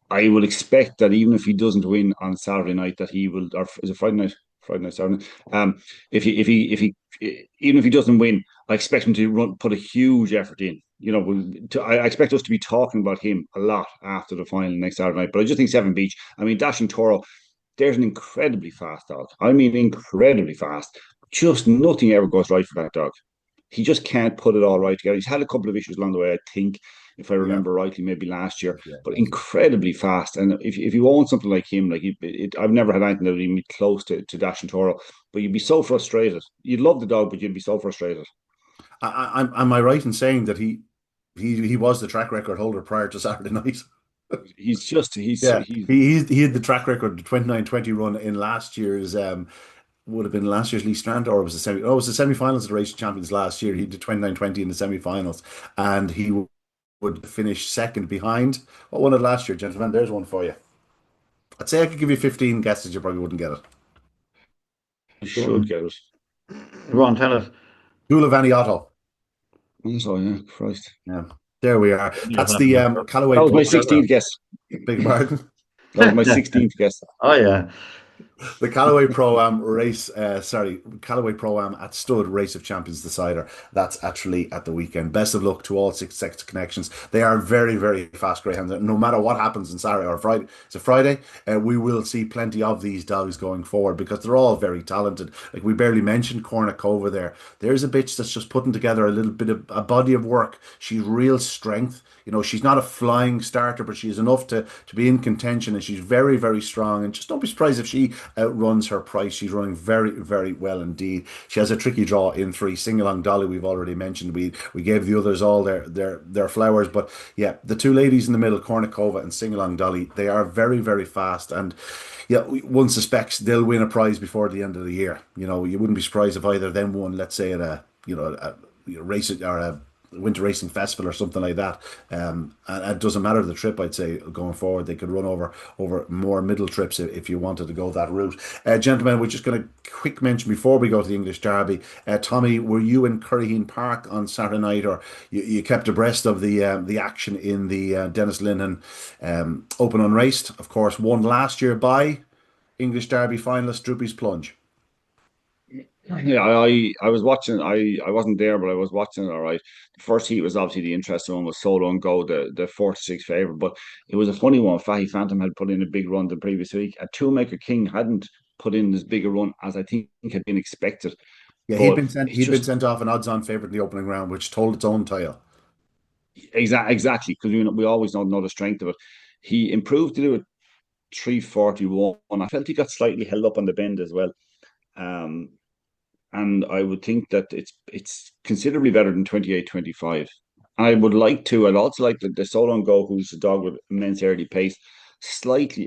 S3: I will expect that even if he doesn't win on Saturday night, that he will. Or is it Friday night? Friday night, Saturday night. If he even if he doesn't win, I expect him to put a huge effort in. I expect us to be talking about him a lot after the final next Saturday night. But I just think Seven Beach. I mean, Dashing Toro. There's an incredibly fast dog. I mean, incredibly fast. Just nothing ever goes right for that dog. He just can't put it all right together. He's had a couple of issues along the way, I think, if I
S1: Yeah,
S3: remember rightly, maybe last year,
S1: yeah.
S3: but incredibly fast. And if you own something like him, I've never had anything that would even be close to Dash and Toro, but you'd be so frustrated. You'd love the dog, but you'd be so frustrated.
S1: Am I right in saying that he was the track record holder prior to Saturday night? Yeah,
S3: He's
S1: he had the track record, the 29-20 run in last year's would have been last year's Lee Strand, or it was the semi. Oh, it was the semi-finals of the Race Champions last year. He did 29-20 in the semi-finals, and he would finish second behind. What won it last year, gentlemen? There's one for you. I'd say I could give you 15 guesses. You probably wouldn't get it.
S3: he
S2: Go
S3: should
S2: on,
S3: get it.
S2: go on, tell us.
S1: Hula Vaniato.
S3: So yeah, Christ.
S1: Yeah, there we are.
S2: Yeah,
S1: That's the Callaway
S3: That was my
S1: Book.
S3: 16th guess.
S1: Big pardon.
S3: That was my 16th guess.
S2: Oh yeah.
S1: The Callaway Pro-Am race, Callaway Pro-Am at Stud Race of Champions decider. That's actually at the weekend. Best of luck to all Six Sex Connections. They are very, very fast greyhounds. No matter what happens on Saturday or Friday, it's a Friday, we will see plenty of these dogs going forward because they're all very talented. Like we barely mentioned Cornucova there. There's a bitch that's just putting together a little bit of a body of work. She's real strength. You know, she's not a flying starter, but she's enough to be in contention, and she's very, very strong. And just don't be surprised if she outruns her price. She's running very, very well indeed. She has a tricky draw in 3. Sing Along Dolly, we've already mentioned. We gave the others all their flowers. But yeah, the two ladies in the middle, Kornikova and Sing Along Dolly, they are very, very fast. And yeah, one suspects they'll win a prize before the end of the year. You know, you wouldn't be surprised if either of them won, let's say, at a race or a winter racing festival or something like that. And it doesn't matter the trip, I'd say, going forward. They could run over more middle trips if you wanted to go that route. Gentlemen, we're just going to quick mention before we go to the English Derby. Tommy, were you in Curryheen Park on Saturday night, or you kept abreast of the action in the Dennis Linhan Open Unraced? Of course, won last year by English Derby finalist Droopy's Plunge.
S3: Yeah, I was watching. I wasn't there, but I was watching it. All right. The first heat was obviously the interesting one, was Solo and Go, the 4-6 favourite. But it was a funny one. Fahy Phantom had put in a big run the previous week. A Toolmaker King hadn't put in as big a run as I think had been expected.
S1: Yeah,
S3: But
S1: he'd been sent off an odds-on favourite in the opening round, which told its own tale.
S3: Exactly, because we always know the strength of it. He improved to do it 341. I felt he got slightly held up on the bend as well. And I would think that it's considerably better than 28-25. I'd also like the Solo and Go, who's a dog with immense early pace,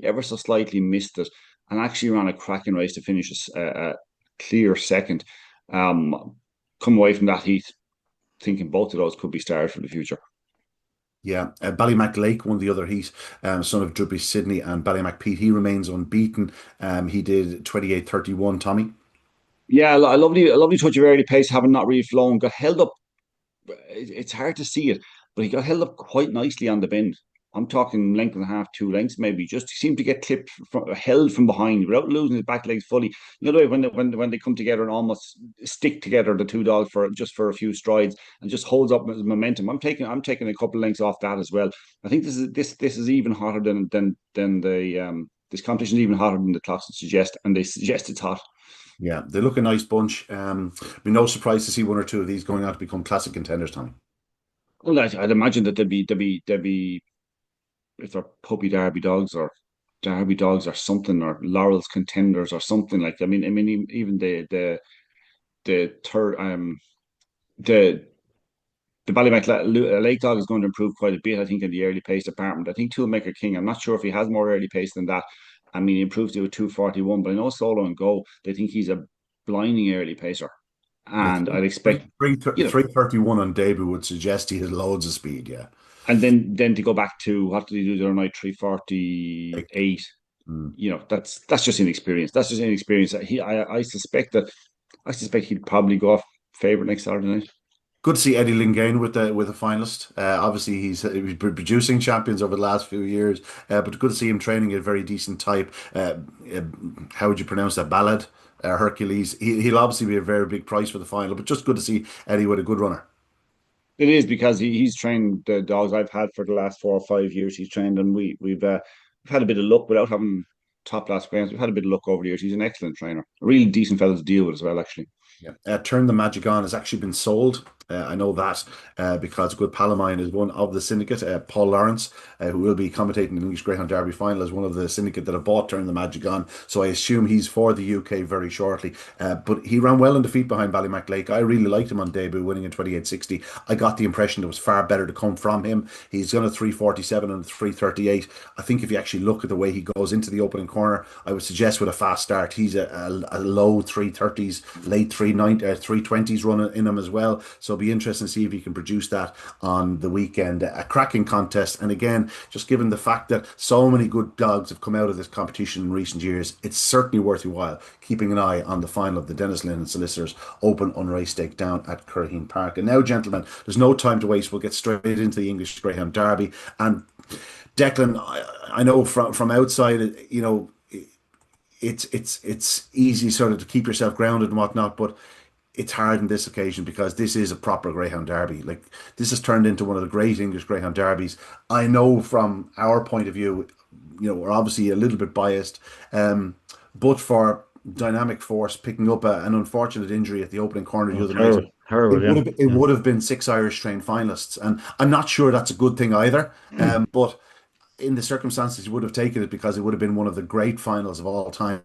S3: ever so slightly missed it, and actually ran a cracking race to finish a clear second. Come away from that heat thinking both of those could be stars for the future.
S1: Yeah, Ballymac Lake won the other heat, son of Droopy Sydney and Ballymac Pete. He remains unbeaten. He did 28-31, Tommy.
S3: Yeah, a lovely touch of early pace, having not really flown. Got held up. It's hard to see it, but he got held up quite nicely on the bend. I'm talking length and a half, 2 lengths maybe. Just seemed to get held from behind without losing his back legs fully. You know the way when they come together and almost stick together, the two dogs for a few strides, and just holds up his momentum. I'm taking a couple of lengths off that as well. I think this is even hotter than the this competition is even hotter than the clocks suggest, and they suggest it's hot.
S1: Yeah, they look a nice bunch. Be no surprise to see one or two of these going on to become classic contenders, Tommy.
S3: Well, I'd imagine that they'd be if they're puppy derby dogs or derby dogs or something, or Laurel's contenders or something like that. I mean, even the third the Ballymac Lake dog is going to improve quite a bit, I think, in the early pace department. I think Toolmaker King, I'm not sure if he has more early pace than that. I mean, he improved to a 241, but I know Solo and Go, they think he's a blinding early pacer. And I'd expect
S1: 331 on debut would suggest he has loads of speed, yeah.
S3: And then to go back to what did he do the other night, 348. You know, that's just inexperience. That's just inexperience. I suspect he'd probably go off favourite next Saturday night.
S1: Good to see Eddie Lingain with a finalist. Obviously, he's been producing champions over the last few years, but good to see him training a very decent type. How would you pronounce that? Ballad, Hercules. He'll obviously be a very big price for the final, but just good to see Eddie with a good runner.
S3: It is, because he's trained the dogs I've had for the last 4 or 5 years. He's trained, and we've had a bit of luck without having top class grounds. We've had a bit of luck over the years. He's an excellent trainer, a really decent fellow to deal with as well, actually.
S1: Yeah. Turn the Magic On has actually been sold. I know that because a good pal of mine is one of the syndicate, Paul Lawrence, who will be commentating the English Greyhound Derby final, as one of the syndicate that have bought Turn the Magic On. So I assume he's for the UK very shortly. But he ran well in defeat behind Ballymac Lake. I really liked him on debut, winning in 28.60. I got the impression there was far better to come from him. He's done a 347 and a 338. I think if you actually look at the way he goes into the opening corner, I would suggest with a fast start, he's a low 330s, late 320s running in him as well. So be interesting to see if he can produce that on the weekend. A cracking contest, and again, just given the fact that so many good dogs have come out of this competition in recent years, it's certainly worth your while keeping an eye on the final of the Dennis Linhan Solicitors Open Unraced Stake down at Curryheen Park. And now, gentlemen, there's no time to waste. We'll get straight into the English Greyhound Derby. And Declan, I know from outside, you know, it's easy sort of to keep yourself grounded and whatnot, but it's hard on this occasion because this is a proper Greyhound derby. Like, this has turned into one of the great English Greyhound derbies. I know from our point of view, we're obviously a little bit biased, but for Dynamic Force picking up an unfortunate injury at the opening corner the
S2: Oh,
S1: other night,
S2: terrible, terrible, yeah,
S1: it
S2: yeah.
S1: would have been six Irish trained finalists, and I'm not sure that's a good thing either. But in the circumstances, you would have taken it because it would have been one of the great finals of all time.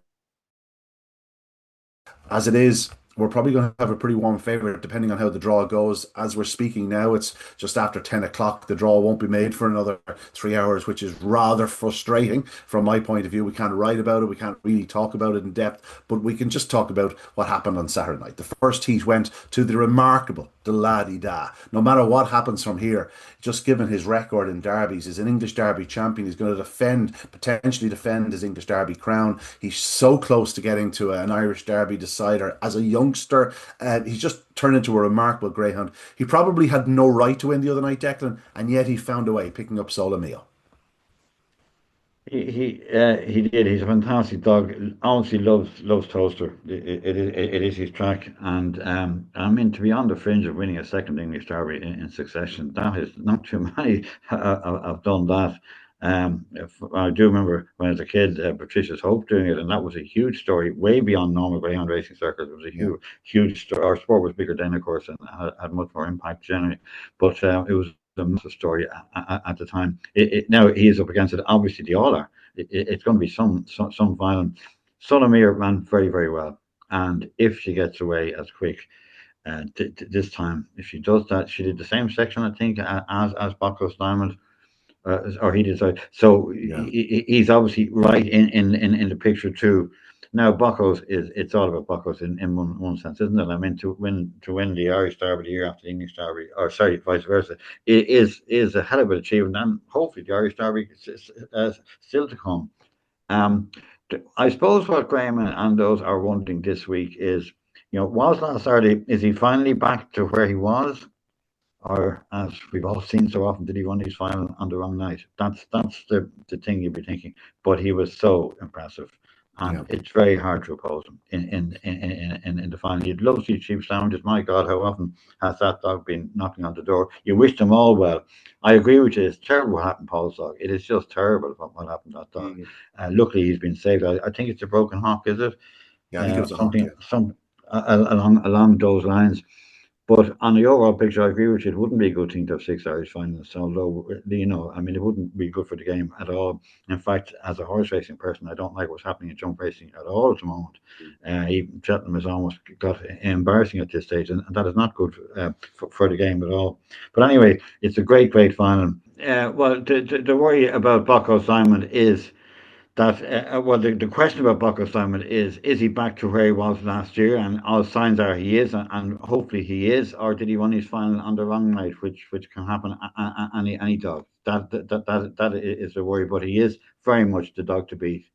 S1: As it is, we're probably going to have a pretty warm favourite depending on how the draw goes. As we're speaking now, it's just after 10 o'clock. The draw won't be made for another 3 hours, which is rather frustrating from my point of view. We can't write about it. We can't really talk about it in depth, but we can just talk about what happened on Saturday night. The first heat went to the remarkable Deladi Da. No matter what happens from here, just given his record in derbies, he's an English Derby champion. He's going to potentially defend his English Derby crown. He's so close to getting to an Irish Derby decider as a youngster. He's just turned into a remarkable greyhound. He probably had no right to win the other night, Declan, and yet he found a way, picking up Solomeo.
S2: He did. He's a fantastic dog. Honestly, loves Toaster. It is his track, and I mean, to be on the fringe of winning a second English Derby in succession, that is not too many have done that. I do remember when I was a kid, Patricia's Hope doing it, and that was a huge story, way beyond normal greyhound racing circles. It was a huge story. Our sport was bigger then, of course, and had much more impact generally. But it was a massive story at the time. Now he is up against it. Obviously, the All Are. It's going to be some violent. Solomir ran very, very well, and if she gets away as quick. This time, if she does that, she did the same section, I think, as Bacchus Diamond, or he did. So
S1: Yeah.
S2: he's obviously right in the picture too. Now Buckos it's all about Buckos in one sense, isn't it? I mean, to win the Irish Derby the year after the English Derby, or sorry, vice versa, it is a hell of an achievement, and hopefully the Irish Derby is still to come. Um, I suppose what Graham and those are wondering this week is, was last Saturday, is he finally back to where he was? Or, as we've all seen so often, did he run his final on the wrong night? That's the thing you'd be thinking. But he was so impressive, and
S1: Yeah.
S2: it's very hard to oppose him in the final. You'd love to see cheap sandwiches. My God, how often has that dog been knocking on the door? You wish them all well. I agree with you. It's terrible what happened, Paul's dog. It is just terrible what happened to that dog. Luckily, he's been saved. I think it's a broken hock, is it?
S1: Yeah, I think it was a hawk,
S2: Something
S1: yeah.
S2: along those lines. But on the overall picture, I agree with you. It wouldn't be a good thing to have six Irish finalists, although, I mean, it wouldn't be good for the game at all. In fact, as a horse racing person, I don't like what's happening in jump racing at all at the moment. Even Cheltenham has almost got embarrassing at this stage, and that is not good for the game at all. But anyway, it's a great final. Well, the worry about Bocco Simon is that the question about Bucko Simon is he back to where he was last year? And all signs are he is, and hopefully he is. Or did he run his final on the wrong night, which can happen any dog? That is the worry. But he is very much the dog to beat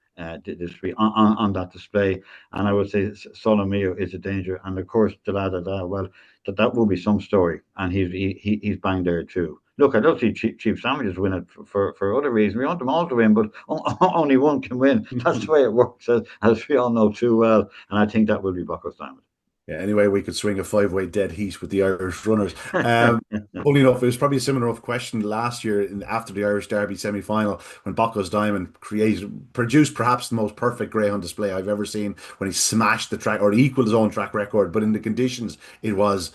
S2: this week on that display. And I would say Solomeo is a danger, and of course the lad well, that will be some story, and he's bang there too. Look, I don't see cheap sandwiches win it for other reasons. We want them all to win, but only one can win. That's the way it works, as we all know too well. And I think that will be Bucco's Diamond.
S1: Yeah, anyway, we could swing a five-way dead heat with the Irish runners. Funny enough, it was probably a similar enough question last year after the Irish Derby semi-final when Bocco's Diamond produced perhaps the most perfect greyhound display I've ever seen, when he smashed the track, or he equaled his own track record. But in the conditions, it was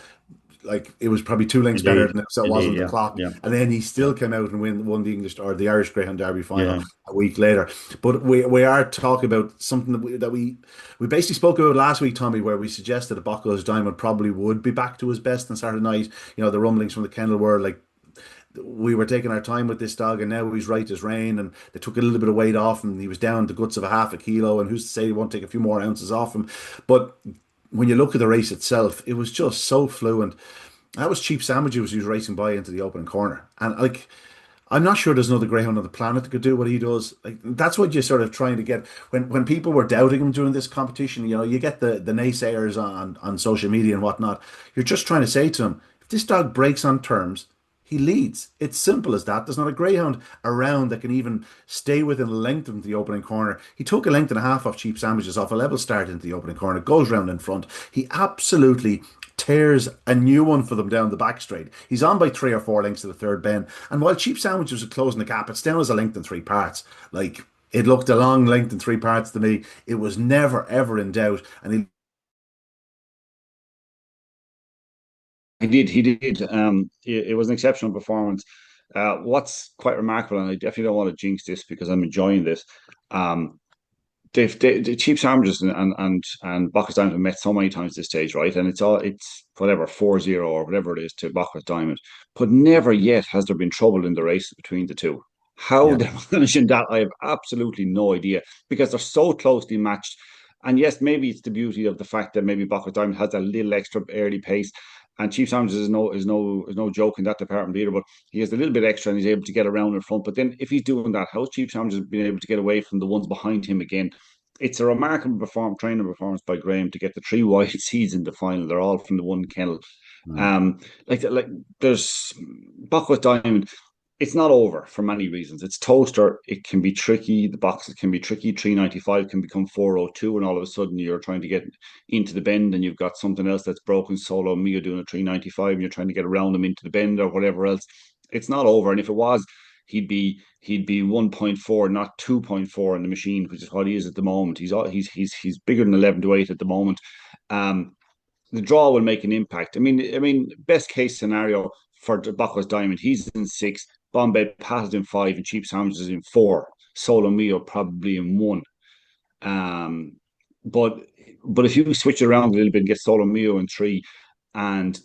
S1: probably 2 lengths better than it, so it was on the clock.
S2: Yeah.
S1: And then he still came out and won the English or the Irish Greyhound Derby final
S2: Yeah.
S1: a week later. But we are talking about something that we basically spoke about last week, Tommy, where we suggested that Bocco's Diamond probably would be back to his best on Saturday night. The rumblings from the kennel were like, we were taking our time with this dog, and now he's right as rain, and they took a little bit of weight off him. He was down to guts of a half a kilo, and who's to say he won't take a few more ounces off him. But when you look at the race itself, it was just so fluent. That was cheap sandwiches he was racing by into the opening corner. And I'm not sure there's another greyhound on the planet that could do what he does. Like, that's what you're sort of trying to get when people were doubting him during this competition. You get the naysayers on social media and whatnot. You're just trying to say to him, if this dog breaks on terms, he leads. It's simple as that. There's not a greyhound around that can even stay within a length of the opening corner. He took a length and a half off Cheap Sandwiches off a level start into the opening corner, goes round in front. He absolutely tears a new one for them down the back straight. He's on by 3 or 4 lengths to the third bend. And while Cheap Sandwiches was closing the gap, it's down as a length in 3 parts. Like, it looked a long length in 3 parts to me. It was never, ever in doubt. And
S3: He did. It was an exceptional performance. What's quite remarkable, and I definitely don't want to jinx this because I'm enjoying this. Um, the cheap sandwiches and Bacchus Diamond have met so many times this stage, right? And it's whatever 4-0 or whatever it is to Bacchus Diamond, but never yet has there been trouble in the race between the two. How
S1: yeah,
S3: they're managing that, I have absolutely no idea because they're so closely matched. And yes, maybe it's the beauty of the fact that maybe Bacchus Diamond has a little extra early pace, and Chief Sanders is no joke in that department either. But he has a little bit extra, and he's able to get around in front. But then, if he's doing that, how's Chief Sanders been able to get away from the ones behind him again? It's a remarkable training performance by Graham to get the 3 white seeds in the final. They're all from the one kennel.
S1: mm,
S3: Like there's Buckworth Diamond. It's not over for many reasons. It's toaster. It can be tricky. The boxes can be tricky. 395 can become 402, and all of a sudden you're trying to get into the bend, and you've got something else that's broken solo. Mia doing a 395, and you're trying to get around them into the bend or whatever else. It's not over. And if it was, he'd be 1.4, not 2.4 in the machine, which is what he is at the moment. He's bigger than 11 to 8 at the moment. Um, the draw will make an impact. I mean, best case scenario for Bacchus Diamond, he's in 6, Bombay Pat is in 5, and Cheap Sandwich is in 4. Solo Mio probably in 1. Um, but if you switch it around a little bit and get Solo Mio in 3 and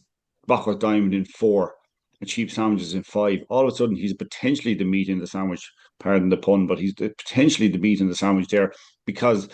S3: Bacchus Diamond in 4 and Cheap Sandwiches in 5, all of a sudden he's potentially the meat in the sandwich. Pardon the pun, but he's potentially the meat in the sandwich there because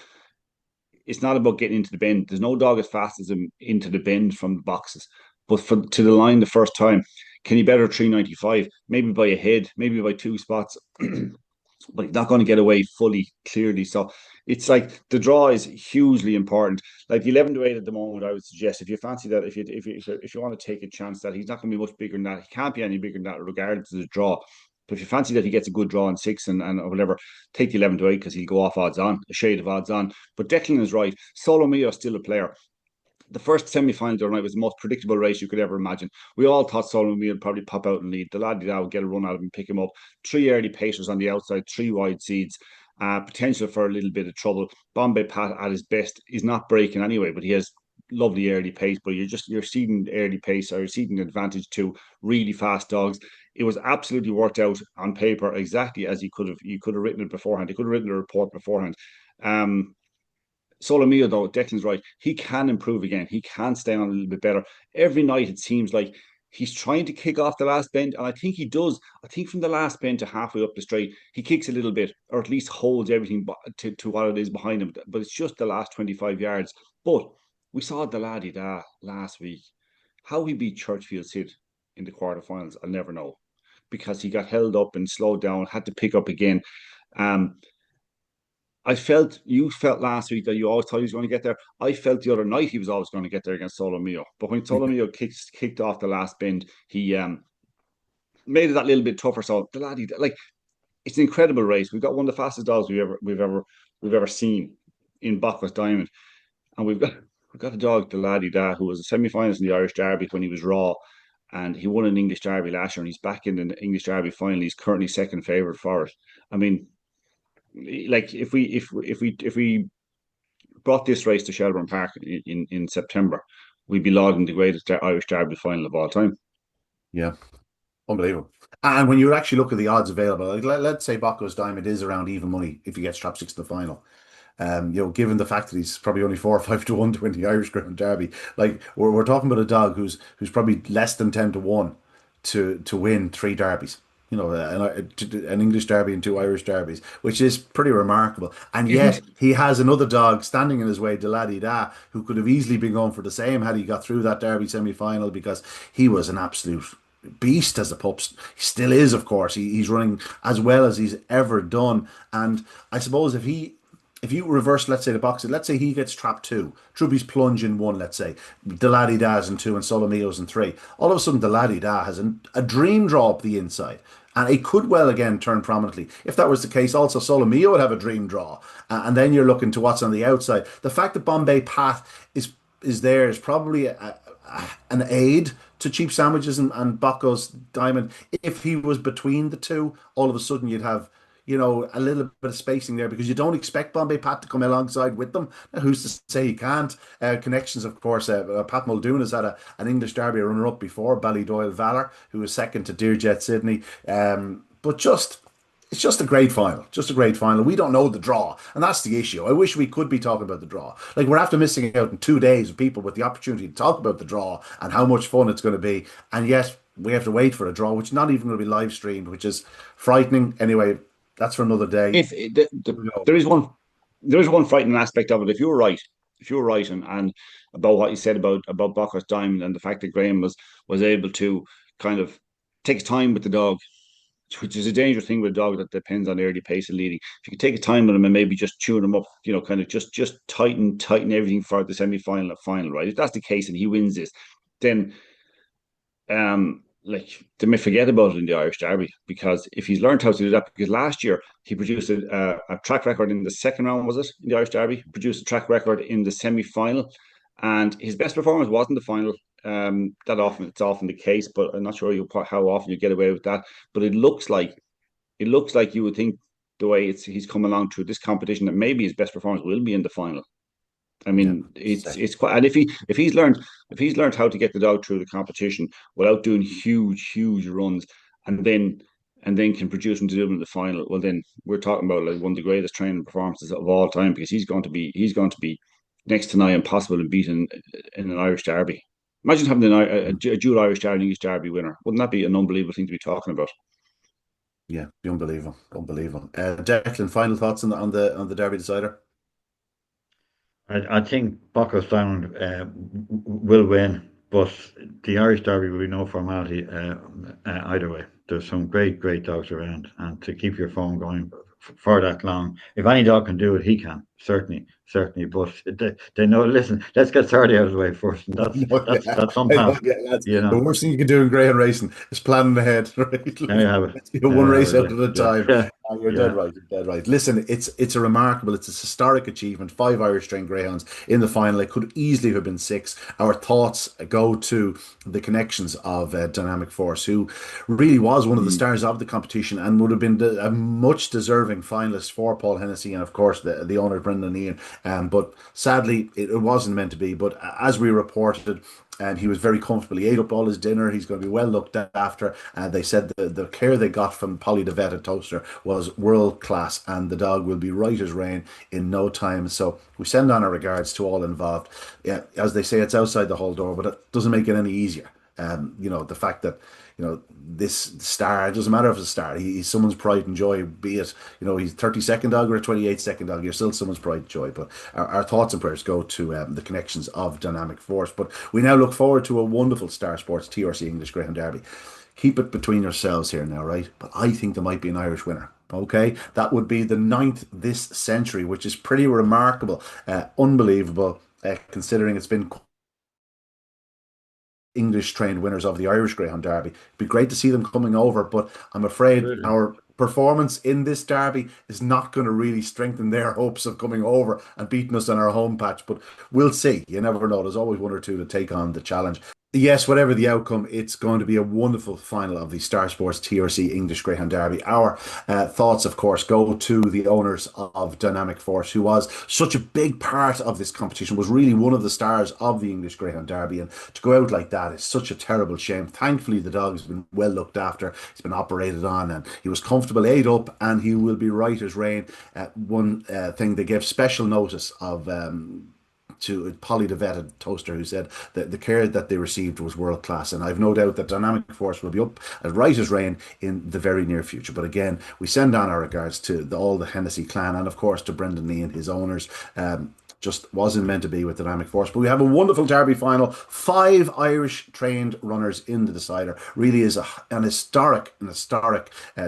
S3: it's not about getting into the bend. There's no dog as fast as him into the bend from the boxes. But to the line the first time, can he better 395? Maybe by a head, maybe by 2 spots. But he's not going to get away fully clearly. So it's like the draw is hugely important. Like the 11 to 8 at the moment, I would suggest if you fancy that, if you want to take a chance that he's not going to be much bigger than that, he can't be any bigger than that regardless of the draw. But if you fancy that he gets a good draw in 6 and whatever, take the 11 to 8 because he'll go off odds on, a shade of odds on. But Declan is right. Solo Mio is still a player. The first semi-final the other night was the most predictable race you could ever imagine. We all thought Solomon would probably pop out and lead. The lad would get a run out of him, pick him up. 3 early pacers on the outside, 3 wide seeds. Potential for a little bit of trouble. Bombay Pat at his best is not breaking anyway, but he has lovely early pace. But you're seeding early pace or you're seeding advantage to really fast dogs. It was absolutely worked out on paper exactly as you could have written it beforehand. He could have written a report beforehand. Solomio, though, Declan's right. He can improve again. He can stay on a little bit better. Every night, it seems like he's trying to kick off the last bend, and I think he does. I think from the last bend to halfway up the straight, he kicks a little bit, or at least holds everything to what it is behind him. But it's just the last 25 yards. But we saw the laddie da last week. How he beat Churchfield Sid in the quarterfinals, I'll never know. Because he got held up and slowed down, had to pick up again. You felt last week that you always thought he was going to get there. I felt the other night he was always going to get there against Solomio. But when Solomio kicked off the last bend, he made it that little bit tougher. So the laddie, like, it's an incredible race. We've got one of the fastest dogs we've ever seen in Bacchus Diamond, and we've got a dog, the laddie da, who was a semi-finalist in the Irish Derby when he was raw, and he won an English Derby last year, and he's back in the English Derby final. He's currently second favourite for it. I mean, like if we brought this race to Shelbourne Park in September, we'd be lauding the greatest Irish Derby final of all time.
S1: Yeah, unbelievable. And when you actually look at the odds available, like let's say Bacchus Diamond is around even money if he gets trap 6 in the final. Given the fact that he's probably only 4 or 5 to 1 to win the Irish Grand Derby, like we're talking about a dog who's probably less than 10 to 1 to win 3 derbies. An English Derby and 2 Irish Derbies, which is pretty remarkable. And yet he has another dog standing in his way, Deladi Da, who could have easily been going for the same had he got through that Derby semi-final, because he was an absolute beast as a pup. He still is, of course. He's running as well as he's ever done. And I suppose if he if you reverse, let's say the boxing, let's say he gets trap 2, Truby's plunge in 1, let's say, Deladi Da's in 2, and Solomio's in 3. All of a sudden, Deladi Da has a dream draw up the inside. And it could well again turn prominently. If that was the case, also Solomio would have a dream draw. And then you're looking to what's on the outside. The fact that Bombay Path is there is probably an aid to Cheap Sandwiches and Bocco's Diamond. If he was between the two, all of a sudden you'd have, a little bit of spacing there, because you don't expect Bombay Pat to come alongside with them. Now, who's to say he can't? Connections, of course. Pat Muldoon has had an English Derby runner-up before, Ballydoyle Valor, who was second to Dearjet Sydney. But it's just a great final. Just a great final. We don't know the draw, and that's the issue. I wish we could be talking about the draw. Like, we're after missing out in 2 days of people with the opportunity to talk about the draw and how much fun it's going to be. And yet, we have to wait for a draw, which is not even going to be live streamed, which is frightening. Anyway, that's for another day.
S3: There is one frightening aspect of it. If you're right, and about what you said about Bocco's Diamond, and the fact that Graham was able to kind of take his time with the dog, which is a dangerous thing with a dog that depends on early pace and leading. If you could take a time with him and maybe just tune him up, kind of just tighten everything for the semi-final and final, right? If that's the case and he wins this, then like, they may forget about it in the Irish Derby, because if he's learned how to do that, because last year he produced a track record in the second round, was it, in the Irish Derby, produced a track record in the semi-final, and his best performance wasn't the final. It's often the case, but I'm not sure how often you get away with that. But it looks like you would think, the way he's come along through this competition, that maybe his best performance will be in the final. I mean, it's quite, and if he's learned how to get the dog through the competition without doing huge runs, and then can produce him to do them in the final, well, then we're talking about like one of the greatest training performances of all time, because he's going to be next to nigh impossible to beat in an Irish Derby. Imagine having a dual Irish Derby and English Derby winner. Wouldn't that be an unbelievable thing to be talking about?
S1: Yeah, be unbelievable. Declan, final thoughts on the Derby decider?
S2: I think Bocco's Diamond will win, but the Irish Derby will be no formality either way. There's some great dogs around, and to keep your form going for that long, if any dog can do it, he can, certainly. But they know. Listen, let's get Saturday out of the way first, and that's some path.
S1: The worst thing you can do in greyhound racing is planning ahead. Right?
S2: There you have it.
S1: Let's do one race out at a time.
S2: Yeah.
S1: You're dead right. Listen, it's a historic achievement. 5 Irish trained greyhounds in the final. It could easily have been 6. Our thoughts go to the connections of Dynamic Force, who really was one of the stars of the competition and would have been a much deserving finalist for Paul Hennessy, and of course the owner Brendan Ian. But sadly, it wasn't meant to be. But as we reported, he was very comfortable. He ate up all his dinner. He's going to be well looked after. And they said the care they got from Polly the Vet at Toaster was world class, and the dog will be right as rain in no time. So we send on our regards to all involved. Yeah, as they say, it's outside the hall door, but it doesn't make it any easier. The fact that this star, it doesn't matter if it's a star, he's someone's pride and joy, be it he's 32nd dog or a 28nd dog, you're still someone's pride and joy. But our thoughts and prayers go to the connections of Dynamic Force. But we now look forward to a wonderful Star Sports TRC English Greyhound Derby. Keep it between yourselves here now, right? But I think there might be an Irish winner. Okay, that would be the 9th this century, which is pretty remarkable, unbelievable, considering it's been English trained winners of the Irish Greyhound Derby. It'd be great to see them coming over, but I'm afraid our performance in this derby is not going to really strengthen their hopes of coming over and beating us on our home patch. But we'll see. You never know. There's always one or two to take on the challenge. Yes, whatever the outcome, it's going to be a wonderful final of the Star Sports TRC English Greyhound Derby. Our thoughts, of course, go to the owners of Dynamic Force, who was such a big part of this competition, was really one of the stars of the English Greyhound Derby. And to go out like that is such a terrible shame. Thankfully, the dog has been well looked after. He's been operated on and he was comfortable, ate up, and he will be right as rain. One thing, they gave special notice of to Polly the Vet at Toaster, who said that the care that they received was world class, and I've no doubt that Dynamic Force will be up as right as rain in the very near future. But again, we send on our regards to all the Hennessy clan, and of course to Brendan Lee and his owners. Just wasn't meant to be with Dynamic Force. But we have a wonderful Derby final. 5 Irish trained runners in the decider. Really is an historic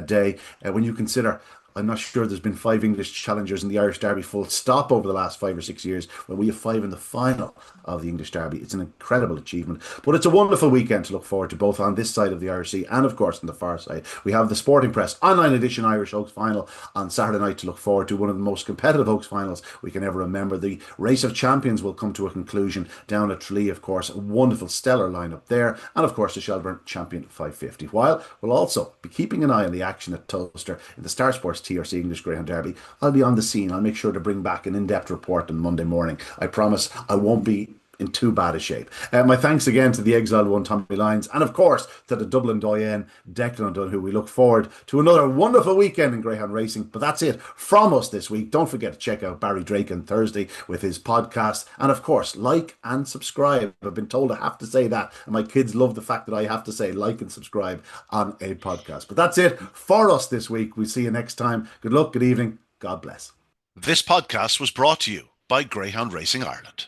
S1: day when you consider. I'm not sure there's been 5 English challengers in the Irish Derby full stop over the last 5 or 6 years, when we have 5 in the final of the English Derby. It's an incredible achievement, but it's a wonderful weekend to look forward to, both on this side of the Irish Sea and of course on the far side. We have the Sporting Press online edition Irish Oaks final on Saturday night to look forward to, one of the most competitive Oaks finals we can ever remember. The Race of Champions will come to a conclusion down at Tralee, of course, a wonderful stellar lineup there, and of course the Shelbourne Champion 550, while we'll also be keeping an eye on the action at Toaster in the Star Sports TRC English Greyhound Derby. I'll be on the scene. I'll make sure to bring back an in-depth report on Monday morning. I promise I won't be in too bad a shape. My thanks again to the exiled one, Tommy Lyons, and of course to the Dublin Doyen, Declan O'Donoghue. We look forward to another wonderful weekend in Greyhound racing. But that's it from us this week. Don't forget to check out Barry Drake on Thursday with his podcast, and of course like and subscribe. I've been told I have to say that, and my kids love the fact that I have to say like and subscribe on a podcast. But that's it for us this week. We'll see you next time. Good luck, good evening, God bless.
S9: This podcast was brought to you by Greyhound Racing Ireland.